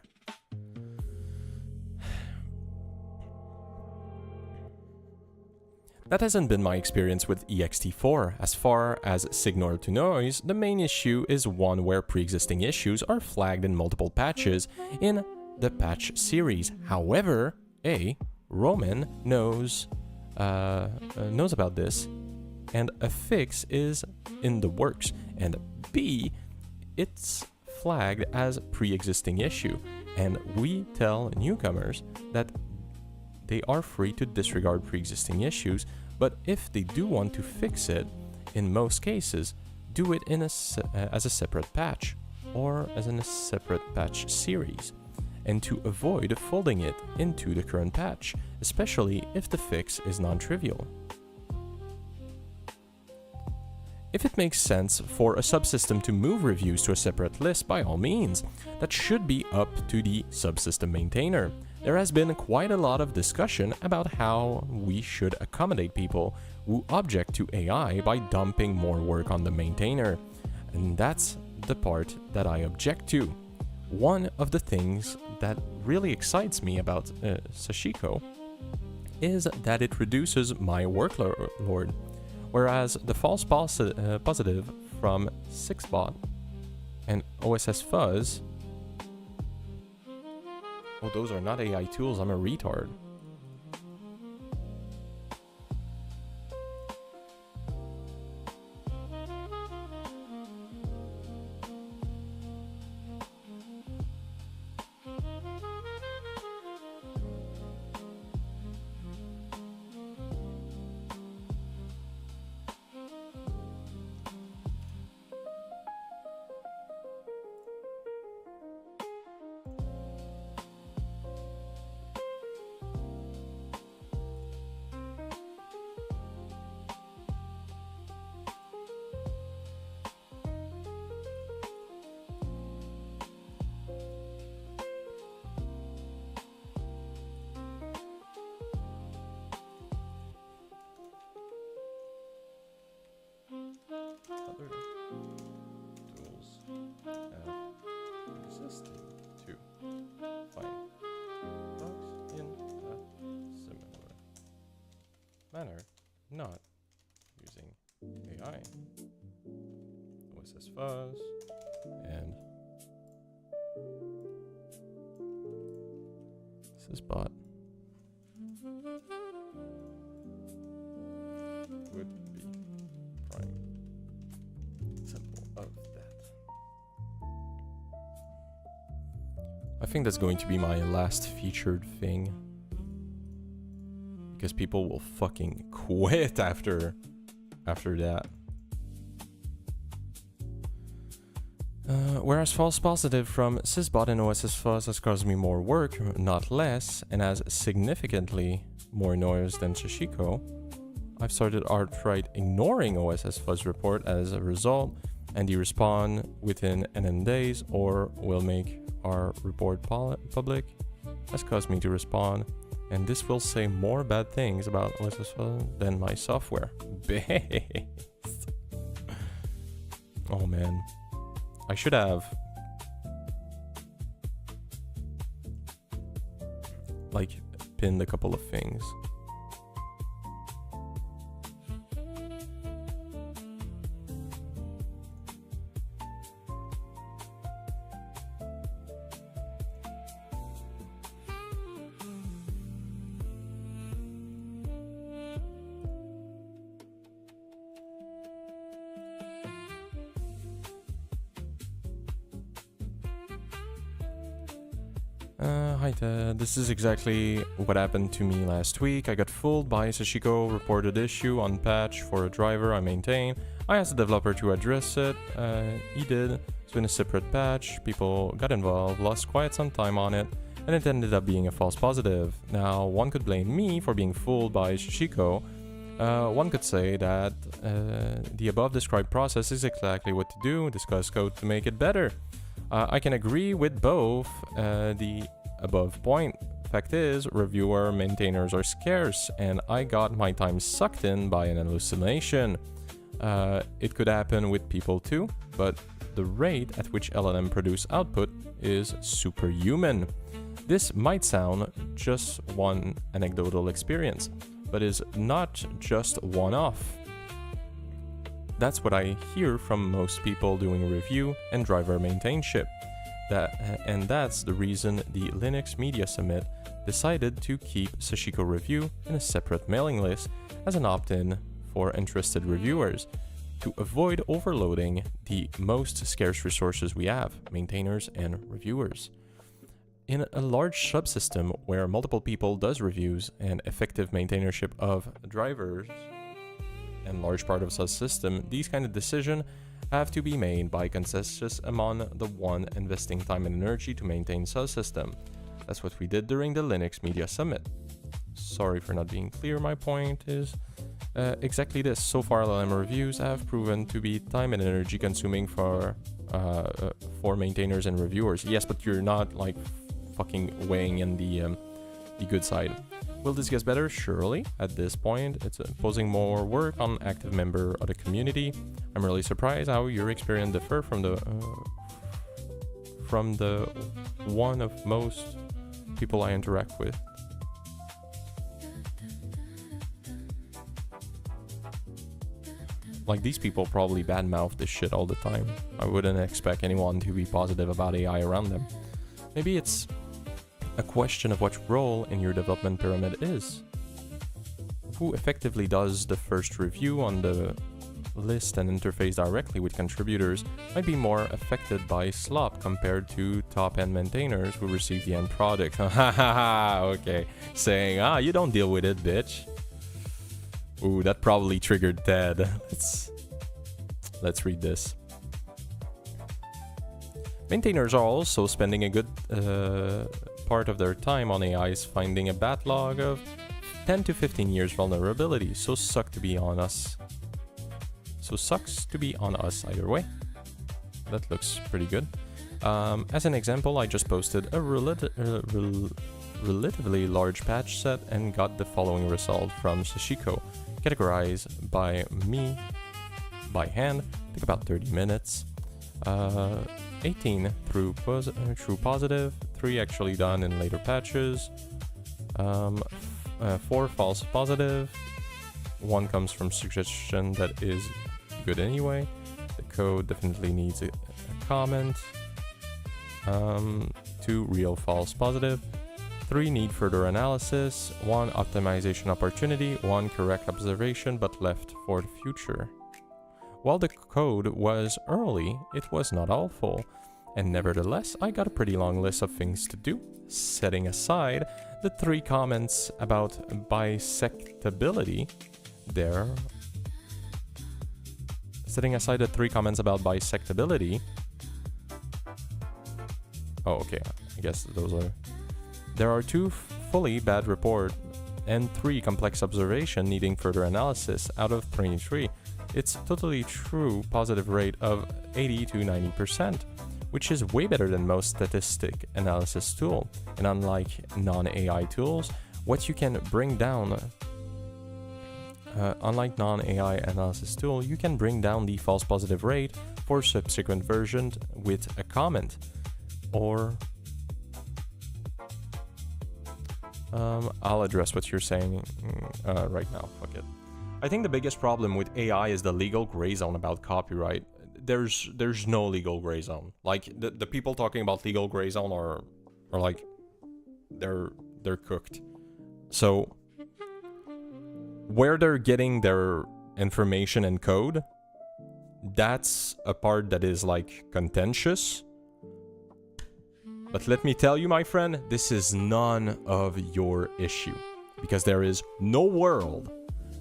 That hasn't been my experience with ext4. As far as signal to noise, the main issue is one where pre-existing issues are flagged in multiple patches in the patch series. However, A, Roman knows about this, and a fix is in the works, and B, it's flagged as pre-existing issue, and we tell newcomers that they are free to disregard pre-existing issues, but if they do want to fix it, in most cases, do it in as a separate patch or as in a separate patch series, and to avoid folding it into the current patch, especially if the fix is non-trivial. If it makes sense for a subsystem to move reviews to a separate list, by all means, that should be up to the subsystem maintainer. There has been quite a lot of discussion about how we should accommodate people who object to AI by dumping more work on the maintainer, and that's the part that I object to. One of the things that really excites me about Sashiko is that it reduces my workload, whereas the false positive from 6bot and OSS Fuzz, oh, those are not AI tools, I'm a retard. Fine. Bugs in a similar manner, not using AI. OSS fuzz and sysbot would be prime example of that. I think that's going to be my last featured thing, because people will fucking quit after that. Whereas false positive from sysbot and OSS fuzz has caused me more work, not less, and has significantly more noise than Sashiko, I've started outright ignoring OSS fuzz report as a result, and the respawn within NN days or will make our report public has caused me to respond, and this will say more bad things about OSS fuzz than my software. Based. Oh man. I should have like pinned a couple of things. Hi Ted, this is exactly what happened to me last week. I got fooled by Sashiko reported issue on patch for a driver I maintain. I asked the developer to address it, he did, so in a separate patch, people got involved, lost quite some time on it, and it ended up being a false positive. Now, one could blame me for being fooled by Sashiko. One could say that the above described process is exactly what to do, discuss code to make it better. I can agree with both the above point. Fact is, reviewer maintainers are scarce, and I got my time sucked in by an hallucination. It could happen with people too, but the rate at which LLM produce output is superhuman. This might sound just one anecdotal experience, but is not just one-off. That's what I hear from most people doing review and driver maintainship. And that's the reason the Linux Media Summit decided to keep Sashiko Review in a separate mailing list as an opt-in for interested reviewers to avoid overloading the most scarce resources we have, maintainers and reviewers. In a large subsystem where multiple people does reviews and effective maintainership of drivers, and large part of such system, these kind of decisions have to be made by consensus among the one investing time and energy to maintain such system. That's what we did during the Linux Media Summit. Sorry for not being clear, my point is exactly this. So far, LLM reviews have proven to be time and energy consuming for maintainers and reviewers. Yes, but you're not like fucking weighing in the good side. Will this get better? Surely. At this point, it's imposing more work on active member of the community. I'm really surprised how your experience differ from the one of most people I interact with. Like, these people probably badmouth this shit all the time. I wouldn't expect anyone to be positive about AI around them. Maybe it's a question of what role in your development pyramid is. Who effectively does the first review on the list and interface directly with contributors might be more affected by slop compared to top-end maintainers who receive the end product. Hahaha, okay. Saying, you don't deal with it, bitch. Ooh, that probably triggered Ted. Let's read this. Maintainers are also spending a good part of their time on AIs finding a backlog of 10 to 15 years vulnerability, so sucks to be on us either way. That looks pretty good. As an example, I just posted a relatively large patch set and got the following result from Sashiko, categorized by me by hand, took about 30 minutes. 18 through positive, 3 actually done in later patches. 4 false positive. 1 comes from suggestion that is good anyway. The code definitely needs a comment. 2 real false positive. 3 need further analysis. 1 optimization opportunity. 1 correct observation but left for the future. While the code was early, it was not awful. And nevertheless, I got a pretty long list of things to do. Setting aside the 3 comments about bisectability there. Setting aside the 3 comments about bisectability. Oh, okay. I guess those are... There are 2 fully bad report and 3 complex observation needing further analysis out of 23. It's totally true positive rate of 80 to 90%, which is way better than most statistic analysis tool. And unlike non-AI tools, what you can bring down, unlike non-AI analysis tool, you can bring down the false positive rate for subsequent versions with a comment. Or I'll address what you're saying right now. Fuck it. I think the biggest problem with AI is the legal gray zone about copyright. There's no legal gray zone. Like the people talking about legal gray zone are like they're cooked. So where they're getting their information and code, that's a part that is like contentious. But let me tell you, my friend, this is none of your issue, because there is no world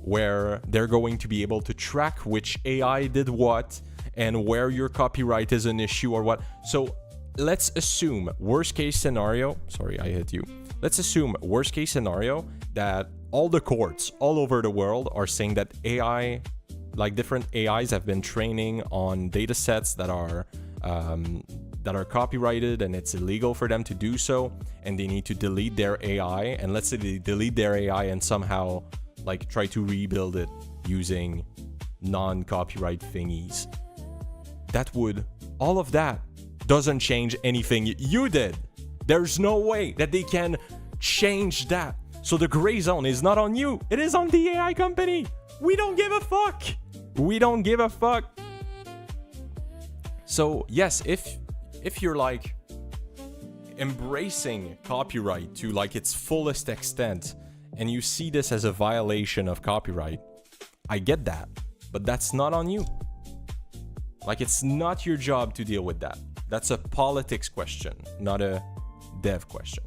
where they're going to be able to track which AI did what and where your copyright is an issue or what. So let's assume worst case scenario, sorry, I hit you. Let's assume worst case scenario that all the courts all over the world are saying that AI, like different AIs have been training on data sets that are copyrighted and it's illegal for them to do so, and they need to delete their AI. And let's say they delete their AI and somehow like try to rebuild it using non-copyright thingies. That would, all of that doesn't change anything you did. There's no way that they can change that. So the gray zone is not on you. It is on the AI company. We don't give a fuck. We don't give a fuck. So yes, if you're like embracing copyright to like its fullest extent, and you see this as a violation of copyright, I get that, but that's not on you. Like, it's not your job to deal with that. That's a politics question, not a dev question.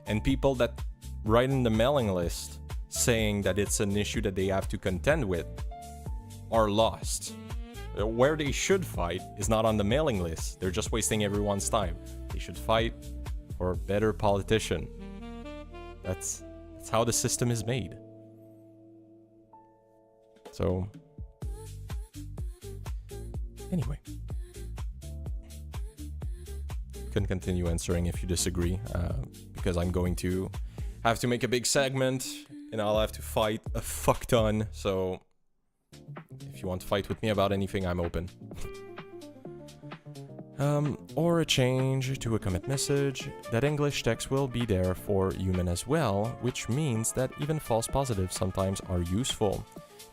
And people that write in the mailing list saying that it's an issue that they have to contend with are lost. Where they should fight is not on the mailing list. They're just wasting everyone's time. They should fight for a better politician. That's how the system is made. So, anyway. Can continue answering if you disagree, because I'm going to have to make a big segment, and I'll have to fight a fuck ton, so if you want to fight with me about anything, I'm open. Or a change to a commit message. That English text will be there for human as well, which means that even false positives sometimes are useful.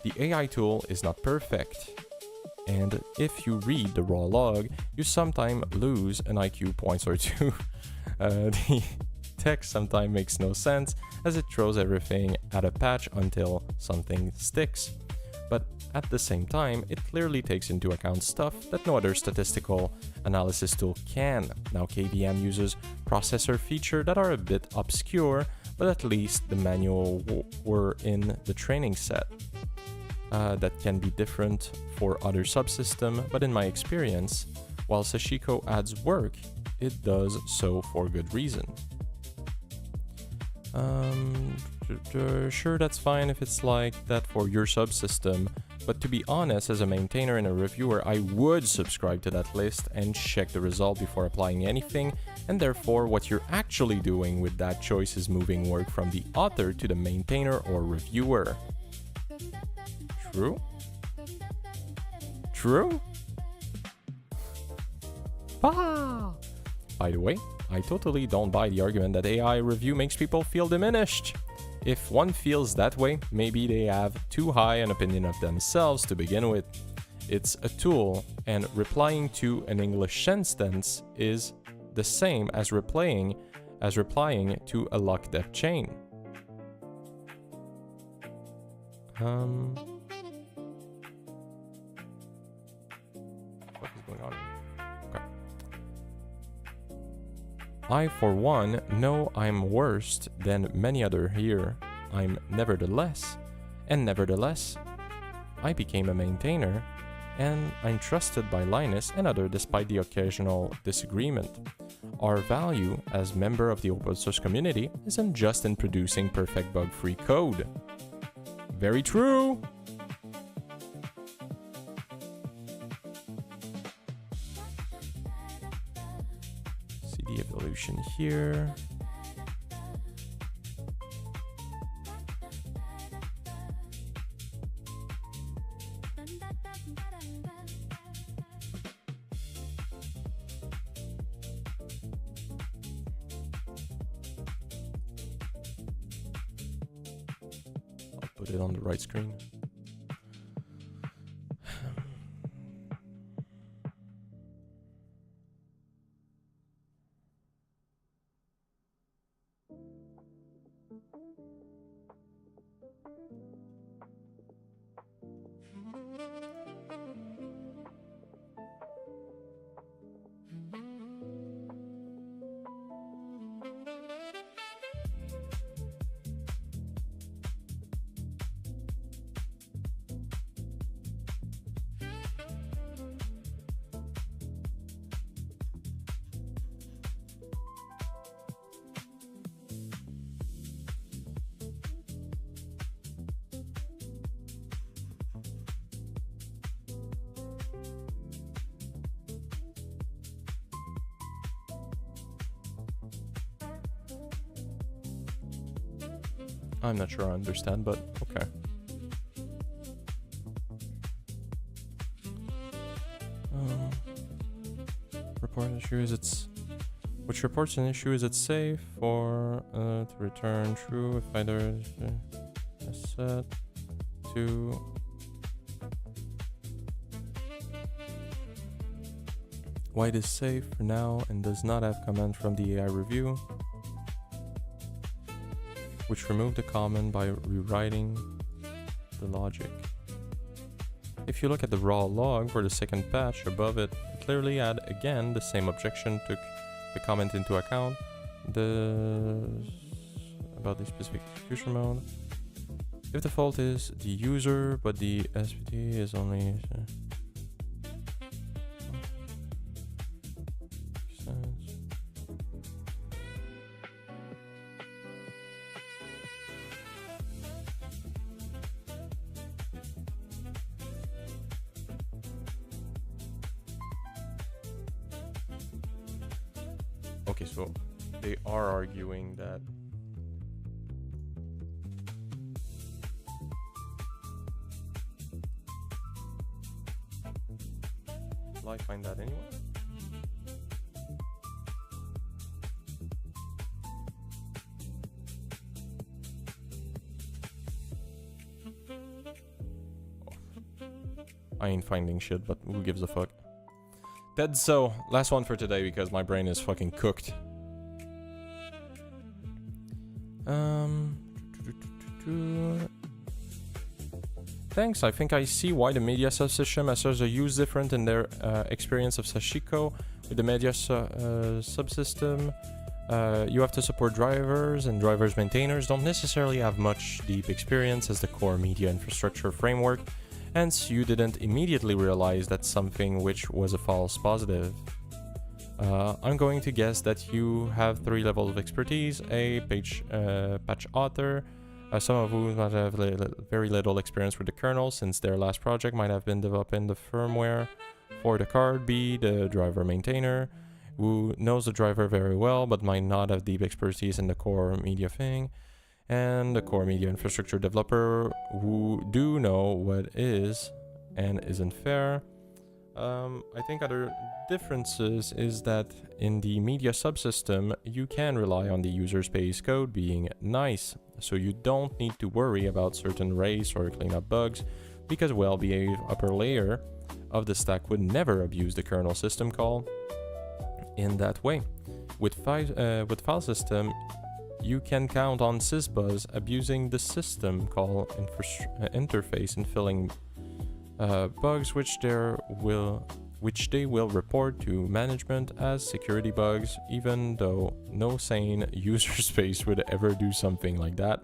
The AI tool is not perfect, and if you read the raw log, you sometimes lose an IQ points or two. The text sometimes makes no sense, as it throws everything at a patch until something sticks. But at the same time, it clearly takes into account stuff that no other statistical analysis tool can. Now KVM uses processor features that are a bit obscure, but at least the manual were in the training set. That can be different for other subsystems, but in my experience, while Sashiko adds work, it does so for good reason. Sure, that's fine if it's like that for your subsystem, but to be honest, as a maintainer and a reviewer, I would subscribe to that list and check the result before applying anything, and therefore what you're actually doing with that choice is moving work from the author to the maintainer or reviewer. True? True? Ah! By the way, I totally don't buy the argument that AI review makes people feel diminished. If one feels that way, maybe they have too high an opinion of themselves to begin with. It's a tool, and replying to an English sentence is the same as replying to a locked depth chain. What is going on? Okay. I, for one, know I'm worse than many other here. I'm nevertheless, I became a maintainer, and I'm trusted by Linus and others despite the occasional disagreement. Our value as member of the open source community isn't just in producing perfect bug-free code. Very true! See the evolution here. Put it on the right screen. I'm not sure I understand, but okay. Report issue is it's... Which reports an issue is it safe for to return true if either is set to... Why it is safe for now and does not have comment from the AI review, which removed the comment by rewriting the logic. If you look at the raw log for the second patch above it, it clearly had again the same objection, took the comment into account, about the specific execution mode. If the fault is the user, but the SVT is only... Okay, so they are arguing that will I find that anywhere? I ain't finding shit, but who gives a fuck? Dead so, last one for today because my brain is fucking cooked. Thanks, I think I see why the media subsystem masters are used different in their experience of Sashiko. With the media subsystem, you have to support drivers, and drivers maintainers don't necessarily have much deep experience as the core media infrastructure framework. Hence, you didn't immediately realize that's something which was a false positive. I'm going to guess that you have 3 levels of expertise: a patch author, some of whom might have very little experience with the kernel since their last project might have been developing the firmware for the card; B, the driver maintainer, who knows the driver very well but might not have deep expertise in the core media thing; and the core media infrastructure developer who do know what is and isn't fair. I think other differences is that in the media subsystem, you can rely on the user space code being nice, so you don't need to worry about certain race or cleanup bugs, because well-behaved upper layer of the stack would never abuse the kernel system call in that way. With file system, you can count on sysbuzz abusing the system call interface and filling bugs which they will report to management as security bugs, even though no sane user space would ever do something like that.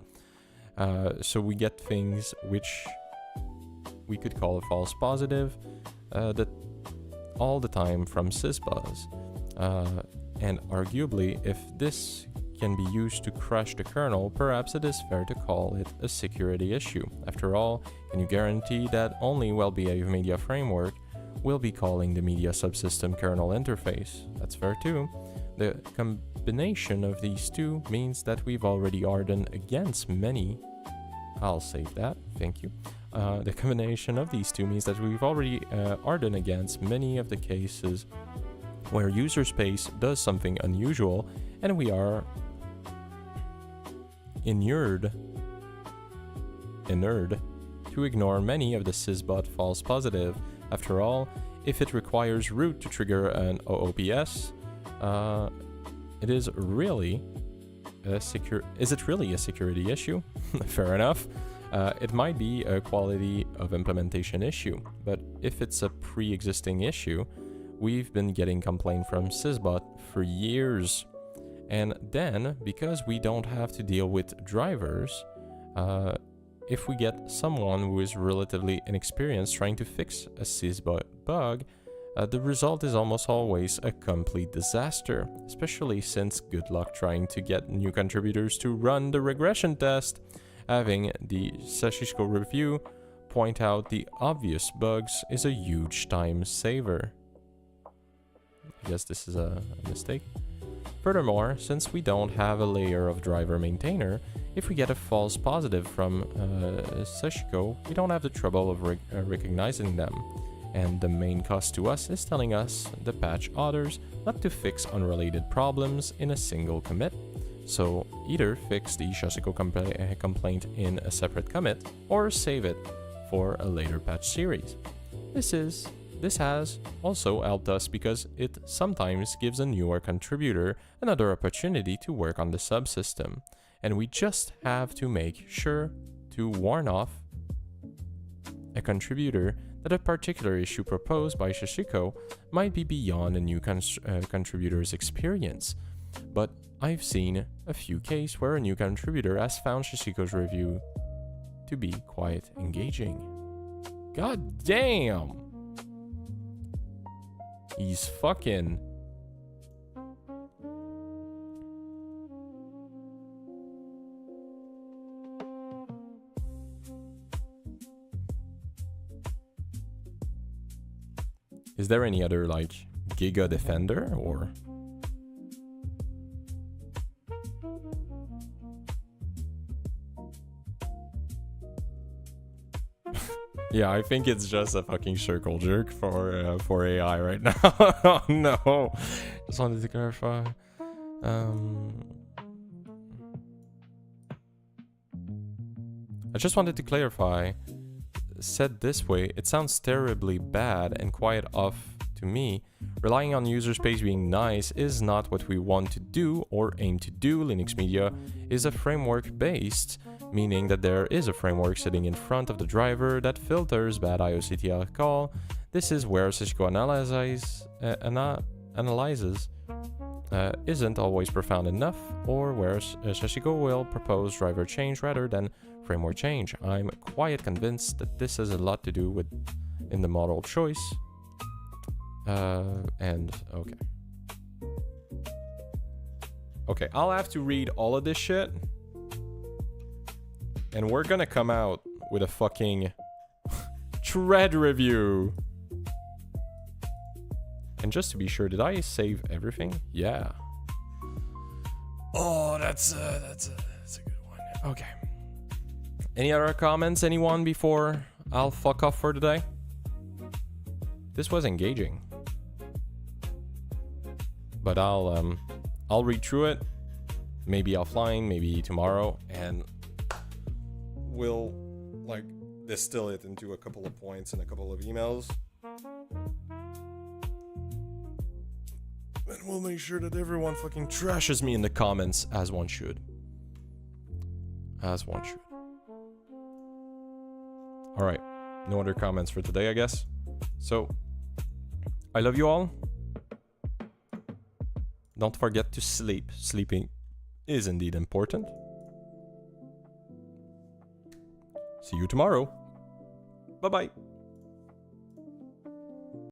So we get things which we could call a false positive that all the time from sysbuzz. And arguably, if this can be used to crash the kernel, perhaps it is fair to call it a security issue. After all, can you guarantee that only well-behaved media framework will be calling the media subsystem kernel interface? That's fair too. The combination of these two means that we've already hardened against many. I'll save that, thank you. The combination of these two means that we've already hardened against many of the cases where user space does something unusual, and we are inured to ignore many of the sysbot false positive. After all, if it requires root to trigger an OOPS, is it really a security issue? Fair enough. It might be a quality of implementation issue, but if it's a pre-existing issue, we've been getting complaints from sysbot for years. And then, because we don't have to deal with drivers, if we get someone who is relatively inexperienced trying to fix a sysbot bug, the result is almost always a complete disaster, especially since good luck trying to get new contributors to run the regression test. Having the Sashiko review point out the obvious bugs is a huge time saver. I guess this is a mistake. Furthermore, since we don't have a layer of driver maintainer, if we get a false positive from Sashiko, we don't have the trouble of recognizing them. And the main cost to us is telling us, the patch authors, not to fix unrelated problems in a single commit. So either fix the Sashiko complaint in a separate commit, or save it for a later patch series. This has also helped us because it sometimes gives a newer contributor another opportunity to work on the subsystem, and we just have to make sure to warn off a contributor that a particular issue proposed by Sashiko might be beyond a new contributor's experience. But I've seen a few cases where a new contributor has found Shashiko's review to be quite engaging. God damn! He's fucking... Is there any other, like, Giga Defender, or... Yeah, I think it's just a fucking circle jerk for AI right now. Oh no! Just wanted to clarify. I just wanted to clarify. Said this way, it sounds terribly bad and quite off to me. Relying on user space being nice is not what we want to do or aim to do. Linux Media is a framework based, meaning that there is a framework sitting in front of the driver that filters bad IOCTL call. This is where Sashiko analyzes isn't always profound enough, or where Sashiko will propose driver change rather than framework change. I'm quite convinced that this has a lot to do with in the model choice. Okay, I'll have to read all of this shit. And we're gonna come out with a fucking thread review. And just to be sure, did I save everything? Yeah. Oh, that's a good one. Okay. Any other comments, anyone, before I'll fuck off for today? This was engaging. But I'll read through it, maybe offline, maybe tomorrow, and we'll like distill it into a couple of points and a couple of emails. And we'll make sure that everyone fucking trashes me in the comments, as one should. As one should. Alright, no other comments for today, I guess. So, I love you all. Don't forget to sleep. Sleeping is indeed important. See you tomorrow. Bye-bye.